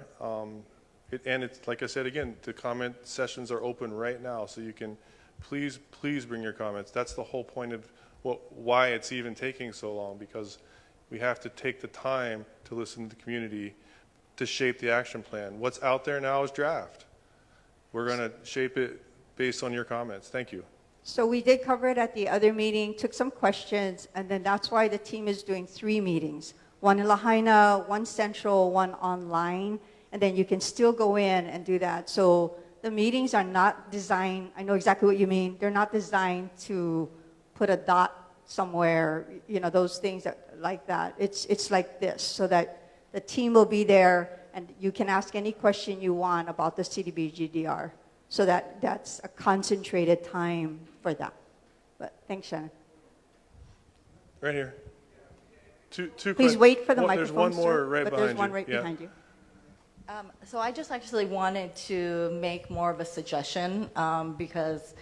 And it's like I said again, the comment sessions are open right now, so you can please bring your comments. That's the whole point of why it's even taking so long, because we have to take the time to listen to the community to shape the action plan. What's out there now is draft. We're going to shape it based on your comments. Thank you. So we did cover it at the other meeting, took some questions, and then that's why the team is doing 3 meetings. One in Lahaina, one central, one online, and then you can still go in and do that. So the meetings are not designed, I know exactly what you mean, they're not designed to put a dot somewhere, you know, those things like that. It's like this, so that the team will be there and you can ask any question you want about the CDBGDR. So that's a concentrated time for that. But thanks, Shannon. Right here. Two Please wait for the microphone, There's one more sir, right but behind you. there's one right behind you. So I just actually wanted to make more of a suggestion because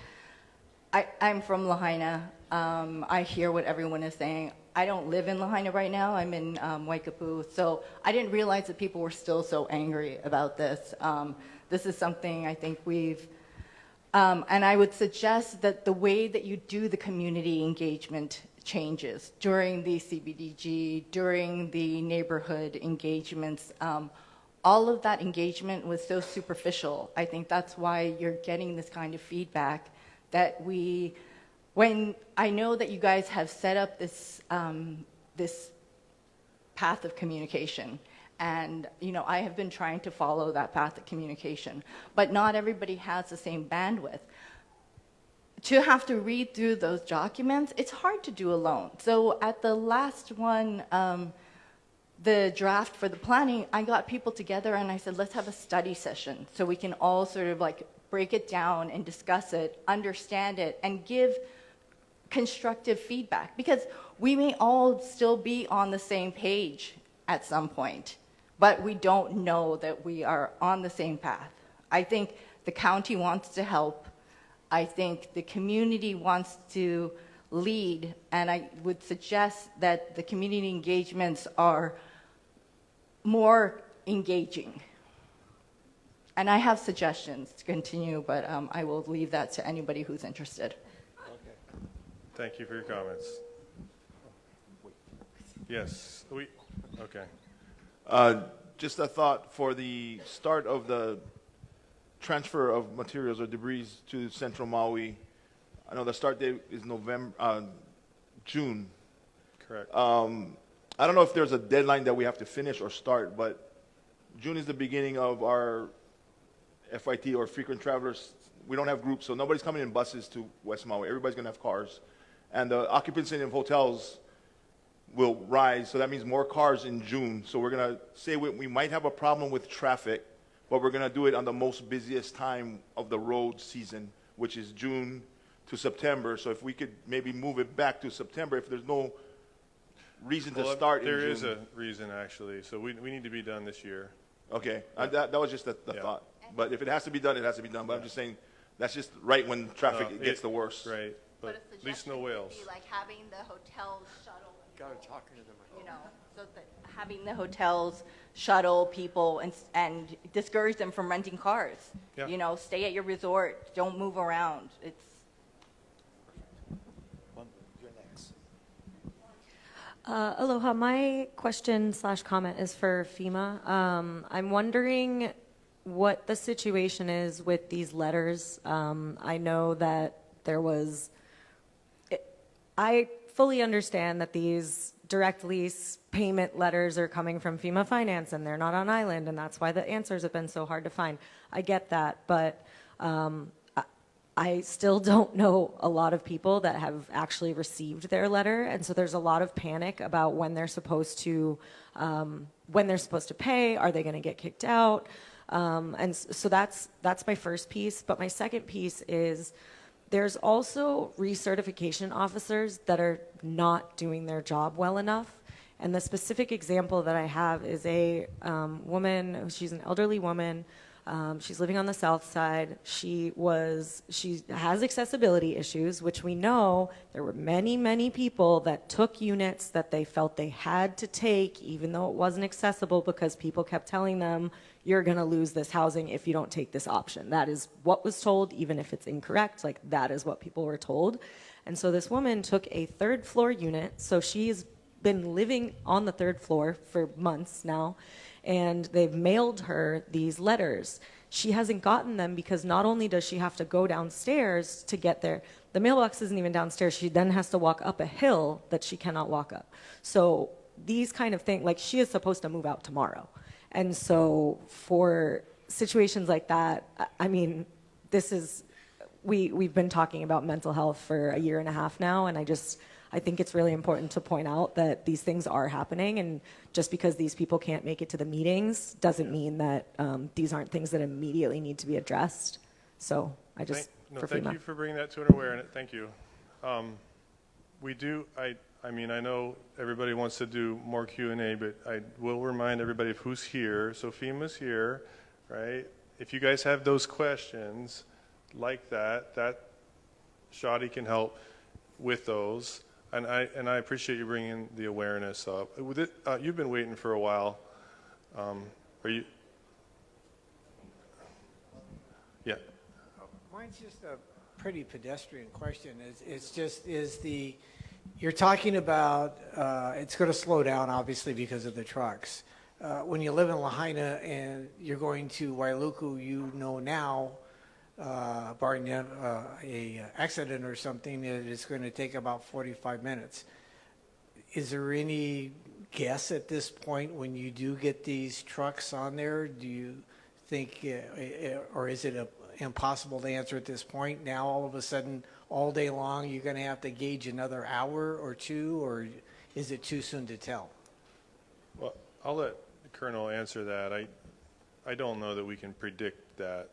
I'm from Lahaina. I hear what everyone is saying. I don't live in Lahaina right now. I'm in Waikapu. So I didn't realize that people were still so angry about this. This is something I think we've, and I would suggest that the way that you do the community engagement changes during the CBDG, during the neighborhood engagements. All of that engagement was so superficial. I think that's why you're getting this kind of feedback that when I know that you guys have set up this, this path of communication, and you know, I have been trying to follow that path of communication, but not everybody has the same bandwidth. To have to read through those documents, it's hard to do alone. So at the last one, the draft for the planning, I got people together and I said, let's have a study session so we can all sort of like break it down and discuss it, understand it, and give constructive feedback, because we may all still be on the same page at some point, but we don't know that we are on the same path. I think the county wants to help. I think the community wants to lead, and I would suggest that the community engagements are more engaging. And I have suggestions to continue, but I will leave that to anybody who's interested. Okay. Thank you for your comments. Yes, okay. Just a thought for the start of the transfer of materials or debris to Central Maui. I know the start date is June. Correct. I don't know if there's a deadline that we have to finish or start, but June is the beginning of our FYT or frequent travelers. We don't have groups, so nobody's coming in buses to West Maui. Everybody's going to have cars. And the occupancy in hotels will rise, so that means more cars in June. So we're going to say we might have a problem with traffic, but we're going to do it on the most busiest time of the road season, which is June to September. So if we could maybe move it back to September, if there's no reason to start in June. There is a reason, actually. So we need to be done this year. Okay. That was just the thought. But if it has to be done, it has to be done. But I'm just saying that's just right when traffic gets the worst. Right. But at least no whales. Would be like having the hotels shuttle. Got to talk into them. You know, so that having the hotels shuttle people and discourage them from renting cars. Yeah. You know, stay at your resort. Don't move around. It's. You're next. Aloha. My question/comment is for FEMA. I'm wondering what the situation is with these letters. I know that there was. I fully understand that these direct lease payment letters are coming from FEMA Finance and they're not on island, and that's why the answers have been so hard to find. I get that, but I still don't know a lot of people that have actually received their letter, and so there's a lot of panic about when they're supposed to pay. Are they going to get kicked out? And so that's my first piece. But my second piece is there's also recertification officers that are not doing their job well enough. And the specific example that I have is a woman, she's an elderly woman. She's living on the south side. She has accessibility issues, which we know there were many, many people that took units that they felt they had to take, even though it wasn't accessible, because people kept telling them, you're going to lose this housing if you don't take this option. That is what was told, even if it's incorrect. Like, that is what people were told. And so this woman took a third floor unit. So she's been living on the third floor for months now, and they've mailed her these letters. She hasn't gotten them because not only does she have to go downstairs to get there, the mailbox isn't even downstairs. She then has to walk up a hill that she cannot walk up. So these kind of things, like, she is supposed to move out tomorrow. And so for situations like that, I mean, we've been talking about mental health for a year and a half now, and I think it's really important to point out that these things are happening, and just because these people can't make it to the meetings doesn't mean that these aren't things that immediately need to be addressed. So I just, thank you for bringing that to an awareness. Thank you. I mean, I know everybody wants to do more Q&A, but I will remind everybody of who's here. So FEMA's here, right? If you guys have those questions like that Shadi can help with those. And I appreciate you bringing the awareness up. With it, you've been waiting for a while. Are you? Yeah. Mine's just a pretty pedestrian question. You're talking about it's going to slow down, obviously, because of the trucks. When you live in Lahaina and you're going to Wailuku, you know now, barring a accident or something, that it's going to take about 45 minutes. Is there any guess at this point when you do get these trucks on there? Do you think, or is it impossible to answer at this point? Now, all of a sudden, all day long, you're going to have to gauge another hour or two, or is it too soon to tell? Well, I'll let the Colonel answer that. I don't know that we can predict that.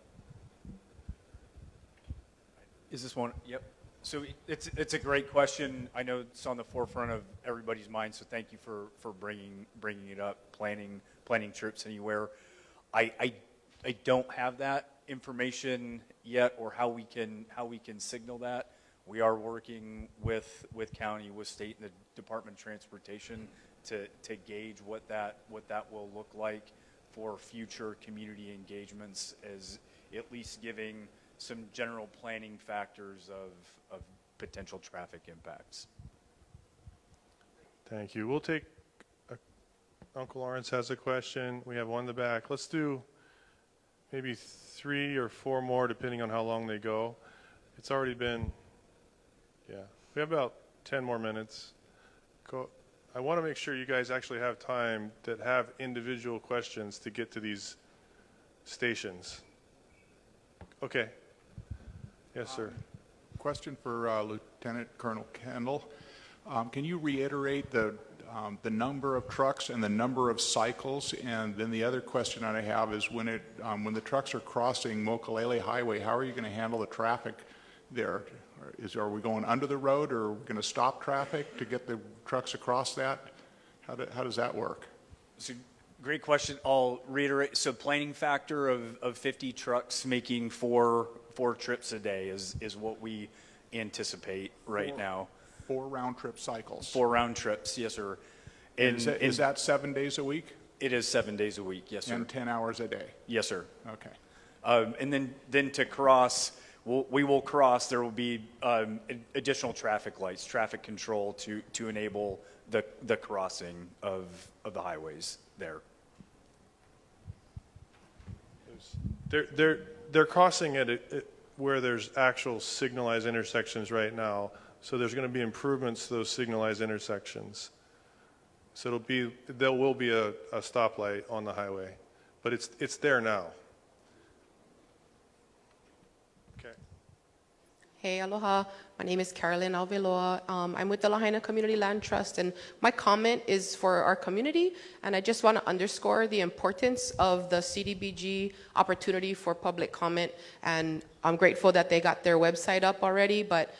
Is this one? Yep. So it's a great question. I know it's on the forefront of everybody's mind. So thank you for bringing it up. Planning trips anywhere. I don't have that information yet, or how we can signal that. We are working with county, with state, and the Department of Transportation to gauge what that will look like for future community engagements, as at least giving some general planning factors of potential traffic impacts. Thank you. We'll take, Uncle Lawrence has a question. We have one in the back. Let's do maybe 3 or 4 more, depending on how long they go. It's already been, yeah, we have about 10 more minutes. I want to make sure you guys actually have time that have individual questions to get to these stations. Okay. Yes, sir. Question for Lieutenant Colonel Kendall. Can you reiterate the number of trucks and the number of cycles? And then the other question I have is when the trucks are crossing Mokulele Highway, how are you going to handle the traffic there? Are we going under the road, or are we going to stop traffic to get the trucks across that? How does that work? So, great question. I'll reiterate. So planning factor of 50 trucks making four trips a day is what we anticipate right now. 4 round-trip cycles. 4 round trips, yes, sir. And is that 7 days a week? It is 7 days a week, yes, sir. And 10 hours a day? Yes, sir. Okay. And then to cross, we will cross. There will be additional traffic lights, traffic control to enable the crossing of the highways there. They're crossing at where there's actual signalized intersections right now. So there's going to be improvements to those signalized intersections. So there will be a stoplight on the highway, but it's there now. Okay. Hey, aloha. My name is Carolyn Alveloa. I'm with the Lahaina Community Land Trust, and my comment is for our community, and I just want to underscore the importance of the CDBG opportunity for public comment, and I'm grateful that they got their website up already, but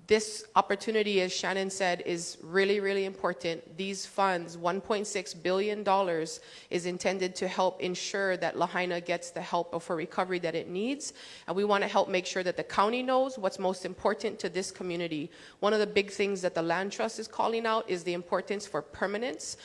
this opportunity, as Shannon said, is really, really important. These funds, $1.6 billion, is intended to help ensure that Lahaina gets the help for recovery that it needs. And we want to help make sure that the county knows what's most important to this community. One of the big things that the Land Trust is calling out is the importance for permanence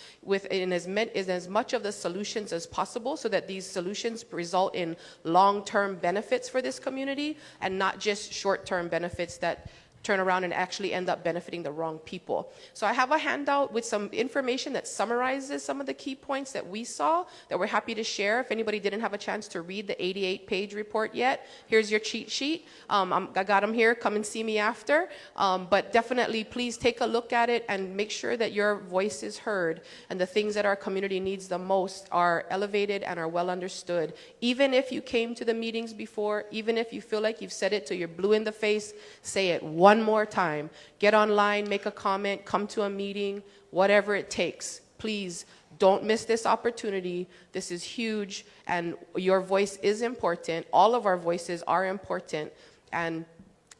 in as much of the solutions as possible, so that these solutions result in long-term benefits for this community and not just short-term benefits that turn around and actually end up benefiting the wrong people. So I have a handout with some information that summarizes some of the key points that we saw that we're happy to share. If anybody didn't have a chance to read the 88-page report yet, here's your cheat sheet. I got them here. Come and see me after. But definitely, please take a look at it and make sure that your voice is heard and the things that our community needs the most are elevated and are well understood. Even if you came to the meetings before, even if you feel like you've said it till you're blue in the face, say it one more time. Get online, make a comment, come to a meeting, whatever it takes. Please don't miss this opportunity. This is huge, and your voice is important. All of our voices are important, and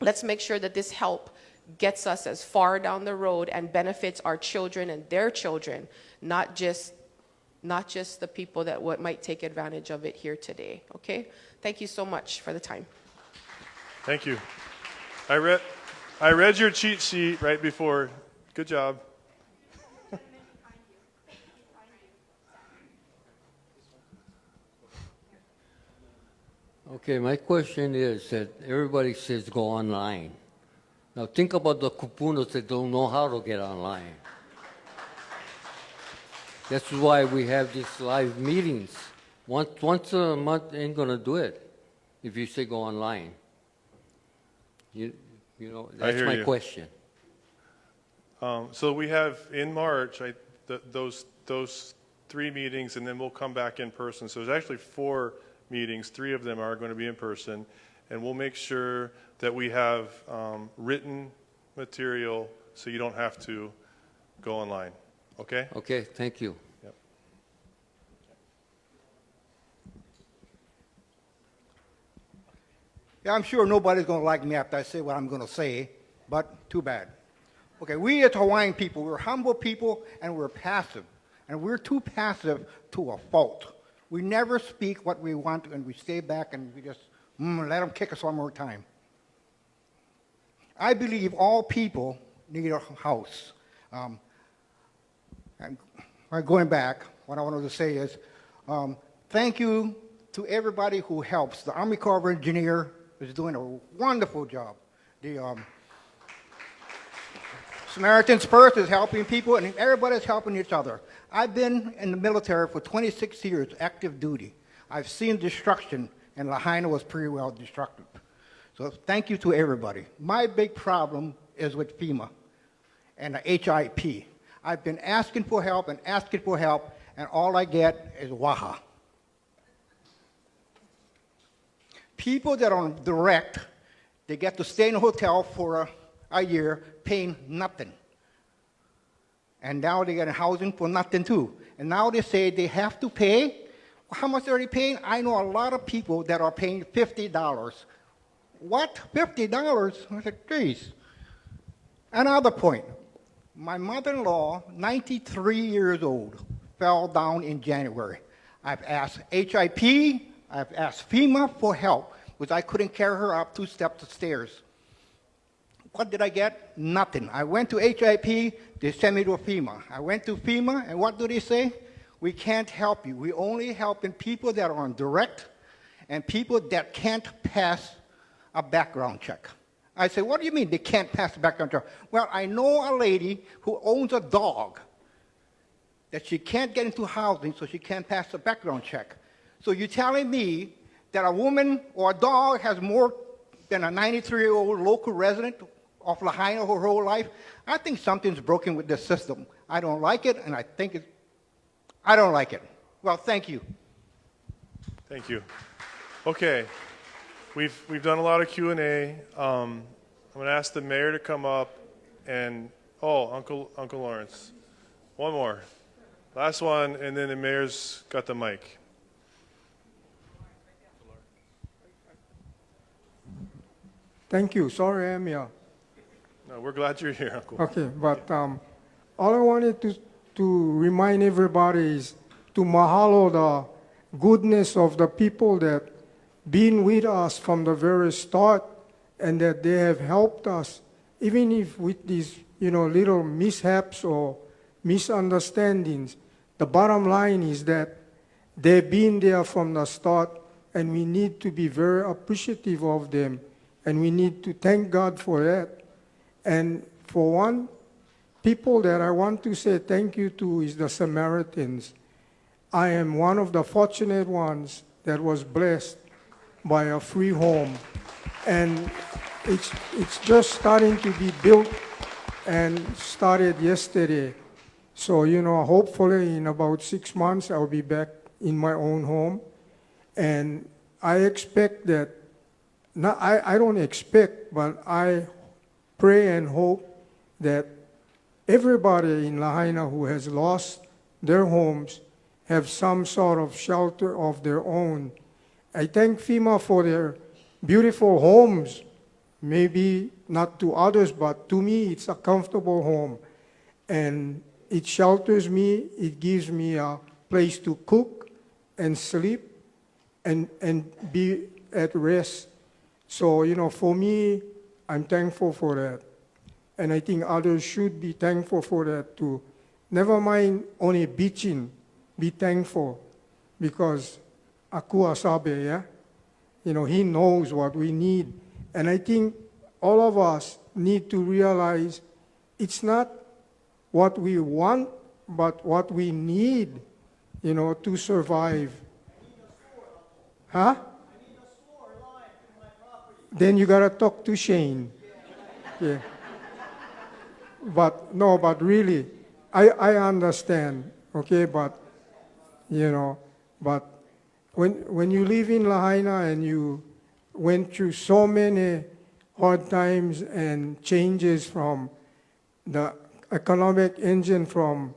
let's make sure that this help gets us as far down the road and benefits our children and their children, not just the people that might take advantage of it here today. Okay? Thank you so much for the time. Thank you. I read your cheat sheet right before. Good job. Okay, my question is that everybody says go online. Now think about the kupunas that don't know how to get online. That's why we have these live meetings. Once a month ain't gonna do it if you say go online. You know, that's my question. So we have in March those 3 meetings, and then we'll come back in person. So there's actually 4 meetings. 3 of them are going to be in person, and we'll make sure that we have written material so you don't have to go online. Okay? Okay, thank you. Yep. Yeah, I'm sure nobody's going to like me after I say what I'm going to say, but too bad. Okay, we as Hawaiian people, we're humble people and we're passive. And we're too passive to a fault. We never speak what we want and we stay back and we just let them kick us one more time. I believe all people need a house. And going back, what I wanted to say is thank you to everybody who helps. The Army Corps of Engineers is doing a wonderful job. The Samaritan's Purse is helping people, and everybody's helping each other. I've been in the military for 26 years, active duty. I've seen destruction, and Lahaina was pretty well destructive. So thank you to everybody. My big problem is with FEMA and the HIP. I've been asking for help, and all I get is waha. People that are on direct, they get to stay in a hotel for a year paying nothing. And now they get housing for nothing too. And now they say they have to pay. How much are they paying? I know a lot of people that are paying $50. What? $50? I said, geez. Another point. My mother-in-law, 93 years old, fell down in January. I've asked HIP, I've asked FEMA for help, because I couldn't carry her up 2 steps of stairs. What did I get? Nothing. I went to HIP, they sent me to FEMA. I went to FEMA, and what do they say? We can't help you. We only helping people that are on direct and people that can't pass a background check. I said, what do you mean they can't pass a background check? Well, I know a lady who owns a dog that she can't get into housing, so she can't pass a background check. So you're telling me that a woman or a dog has more than a 93-year-old local resident of Lahaina her whole life? I think something's broken with this system. I don't like it, and I don't like it. Well, thank you. Thank you. Okay, we've done a lot of Q&A. I'm going to ask the mayor to come up and, oh, Uncle Lawrence. One more. Last one, and then the mayor's got the mic. Thank you. Sorry I'm here. No, we're glad you're here, Uncle. Okay, but all I wanted to remind everybody is to mahalo the goodness of the people that been with us from the very start and that they have helped us, even if with these, little mishaps or misunderstandings. The bottom line is that they've been there from the start, and we need to be very appreciative of them, and we need to thank God for that. And for one, people that I want to say thank you to is the Samaritans. I am one of the fortunate ones that was blessed by a free home. And it's just starting to be built and started yesterday. So, hopefully in about 6 months, I'll be back in my own home. And I expect that, I don't expect, but I pray and hope that everybody in Lahaina who has lost their homes have some sort of shelter of their own. I thank FEMA for their beautiful homes. Maybe not to others, but to me, it's a comfortable home. And it shelters me, it gives me a place to cook and sleep and be at rest. So, for me, I'm thankful for that. And I think others should be thankful for that too. Never mind only bitching, be thankful. Because Aku Asabe, yeah? He knows what we need. And I think all of us need to realize it's not what we want, but what we need, to survive. Huh? Then you gotta talk to Shane. Yeah. But really, I understand, okay, but when you live in Lahaina and you went through so many hard times and changes from the economic engine from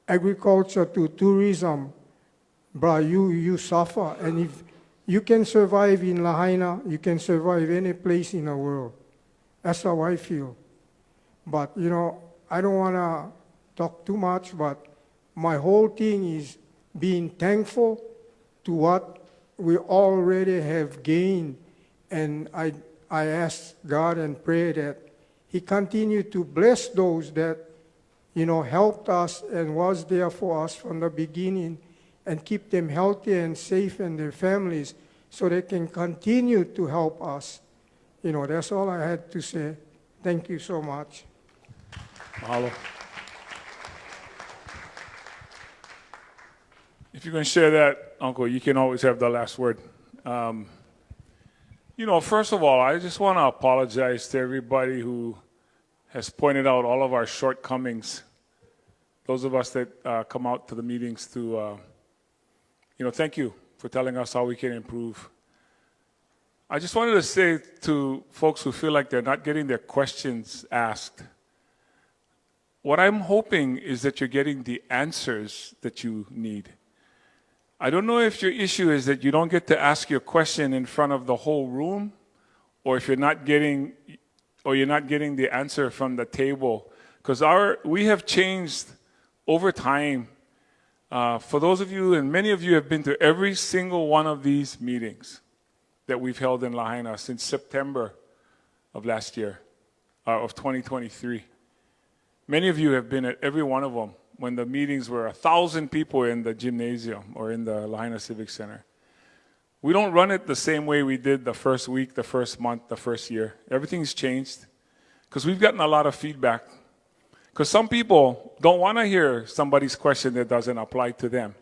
agriculture to tourism, you suffer. And if you can survive in Lahaina, you can survive any place in the world. That's how I feel. But, I don't want to talk too much, but my whole thing is being thankful to what we already have gained. And I ask God and pray that He continue to bless those that, helped us and was there for us from the beginning, and keep them healthy and safe and their families so they can continue to help us. That's all I had to say. Thank you so much. Mahalo. If you're going to share that, Uncle, you can always have the last word. First of all, I just want to apologize to everybody who has pointed out all of our shortcomings. Those of us that come out to the meetings to, thank you for telling us how we can improve. I just wanted to say to folks who feel like they're not getting their questions asked, what I'm hoping is that you're getting the answers that you need. I don't know if your issue is that you don't get to ask your question in front of the whole room, or if you're not getting the answer from the table. Because we have changed over time. For those of you, and many of you have been to every single one of these meetings that we've held in Lahaina since September of last year, of 2023. Many of you have been at every one of them when the meetings were 1,000 people in the gymnasium or in the Lahaina Civic Center. We don't run it the same way we did the first week, the first month, the first year. Everything's changed because we've gotten a lot of feedback. Because some people don't want to hear somebody's question that doesn't apply to them.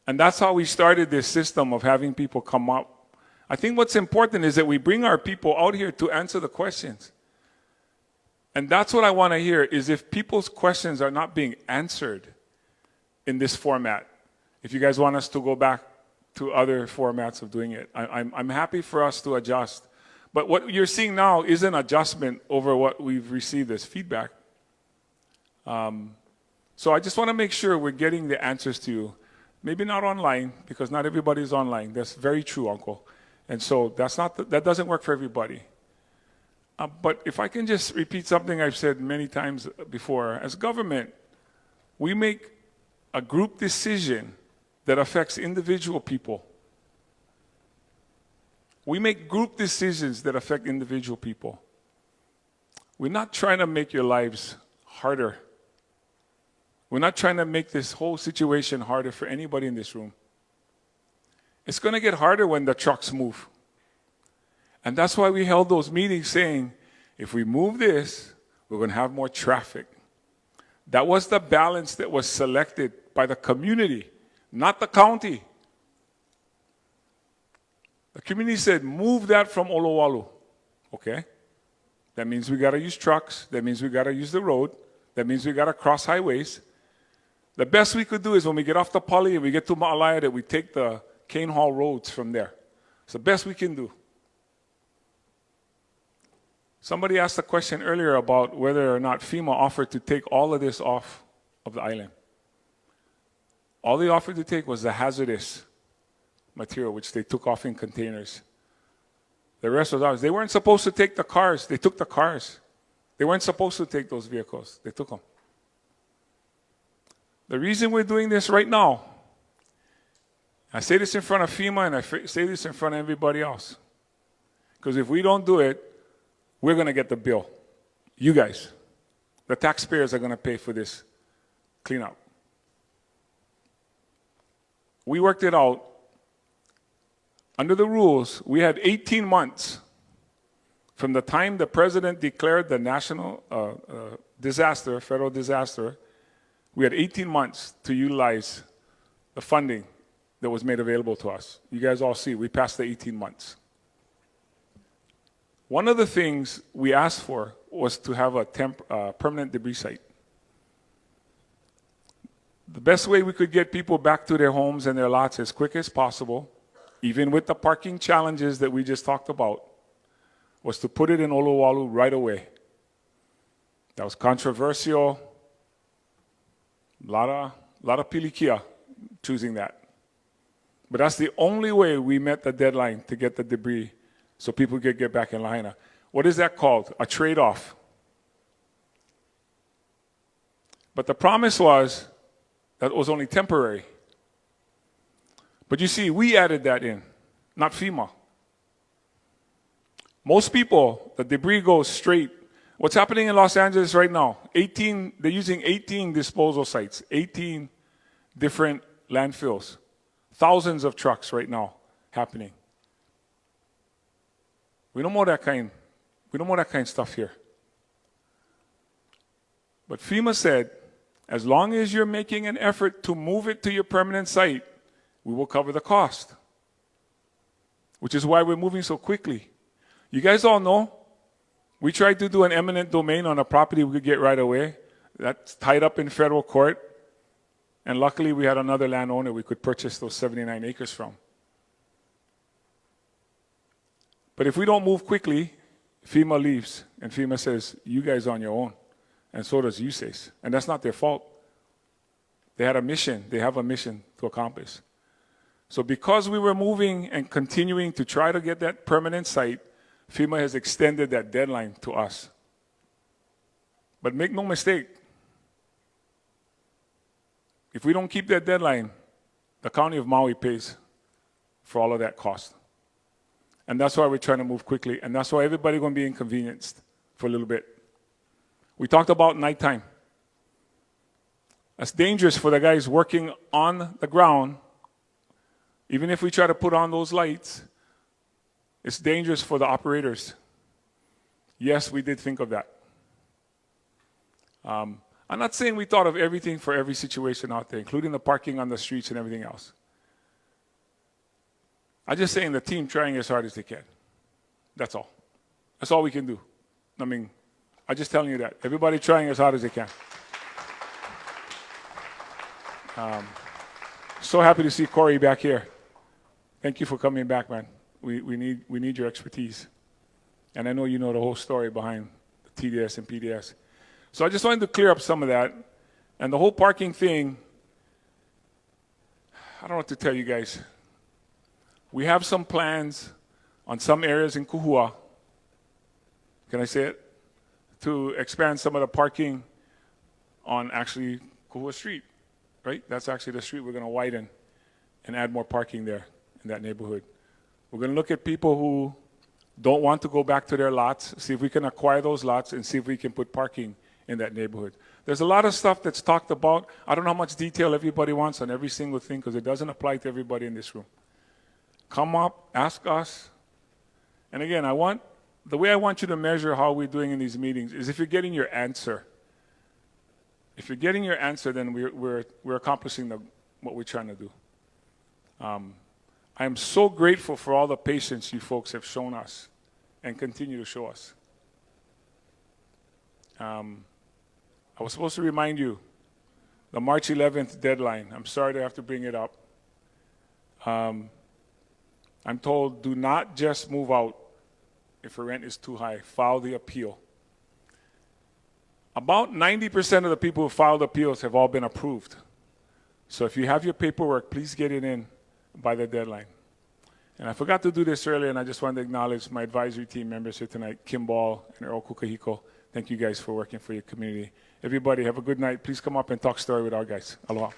And that's how we started this system of having people come up. I think what's important is that we bring our people out here to answer the questions. And that's what I want to hear, is if people's questions are not being answered in this format. If you guys want us to go back to other formats of doing it, I'm happy for us to adjust. But what you're seeing now is an adjustment over what we've received as feedback. So I just want to make sure we're getting the answers to you. Maybe not online, because not everybody is online. That's very true, Uncle. And so that doesn't work for everybody. But if I can just repeat something I've said many times before, as government, we make a group decision that affects individual people. We make group decisions that affect individual people. We're not trying to make your lives harder. We're not trying to make this whole situation harder for anybody in this room. It's going to get harder when the trucks move. And that's why we held those meetings saying, if we move this, we're going to have more traffic. That was the balance that was selected by the community, not the county. The community said, move that from Olowalu. Okay. That means we got to use trucks. That means we got to use the road. That means we got to cross highways. The best we could do is when we get off the Pali and we get to Ma'alaya, that we take the Cane Hall roads from there. It's the best we can do. Somebody asked a question earlier about whether or not FEMA offered to take all of this off of the island. All they offered to take was the hazardous material, which they took off in containers. The rest was ours. They weren't supposed to take the cars. They took the cars. They weren't supposed to take those vehicles. They took them. The reason we're doing this right now, I say this in front of FEMA and I say this in front of everybody else. Because if we don't do it, we're going to get the bill. You guys. The taxpayers are going to pay for this cleanup. We worked it out. Under the rules, we had 18 months from the time the president declared the national disaster, federal disaster. We had 18 months to utilize the funding that was made available to us. You guys all see, we passed the 18 months. One of the things we asked for was to have a permanent debris site. The best way we could get people back to their homes and their lots as quick as possible, even with the parking challenges that we just talked about, was to put it in Olowalu right away. That was controversial. A lot of pilikia choosing that. But that's the only way we met the deadline to get the debris so people could get back in Lahaina. What is that called? A trade-off. But the promise was that it was only temporary. But you see, we added that in, not FEMA. Most people, the debris goes straight. What's happening in Los Angeles right now? They're using 18 disposal sites, 18 different landfills. Thousands of trucks right now happening. We don't want that kind of stuff here. But FEMA said, as long as you're making an effort to move it to your permanent site, we will cover the cost. Which is why we're moving so quickly. You guys all know, we tried to do an eminent domain on a property we could get right away. That's tied up in federal court. And luckily we had another landowner we could purchase those 79 acres from. But if we don't move quickly, FEMA leaves. And FEMA says, you guys are on your own. And so does USACE. And that's not their fault. They had a mission. They have a mission to accomplish. So because we were moving and continuing to try to get that permanent site, FEMA has extended that deadline to us. But make no mistake, if we don't keep that deadline, the county of Maui pays for all of that cost. And that's why we're trying to move quickly. And that's why everybody's going to be inconvenienced for a little bit. We talked about nighttime. That's dangerous for the guys working on the ground. Even if we try to put on those lights, it's dangerous for the operators. Yes, we did think of that. I'm not saying we thought of everything for every situation out there, including the parking on the streets and everything else. I'm just saying the team trying as hard as they can. That's all. That's all we can do. I mean, I'm just telling you that. Everybody trying as hard as they can. So happy to see Corey back here. Thank you for coming back, man. We need your expertise. And I know you know the whole story behind the TDS and PDS. So I just wanted to clear up some of that. And the whole parking thing, I don't know what to tell you guys. We have some plans on some areas in Kuhua, can I say it? To expand some of the parking on actually Kuhua Street, right? That's actually the street we're going to widen and add more parking there in that neighborhood. We're going to look at people who don't want to go back to their lots, see if we can acquire those lots and see if we can put parking in that neighborhood. There's a lot of stuff that's talked about. I don't know how much detail everybody wants on every single thing because it doesn't apply to everybody in this room. Come up, ask us. And again, the way I want you to measure how we're doing in these meetings is if you're getting your answer. If you're getting your answer, then we're accomplishing what we're trying to do. I am so grateful for all the patience you folks have shown us and continue to show us. I was supposed to remind you, the March 11th deadline. I'm sorry to have to bring it up. I'm told do not just move out if the rent is too high. File the appeal. About 90% of the people who filed appeals have all been approved. So if you have your paperwork, please get it in by the deadline. And I forgot to do this earlier, and I just wanted to acknowledge my advisory team members here tonight, Kim Ball and Earl Kukahiko. Thank you guys for working for your community. Everybody, have a good night. Please come up and talk story with our guys. Aloha.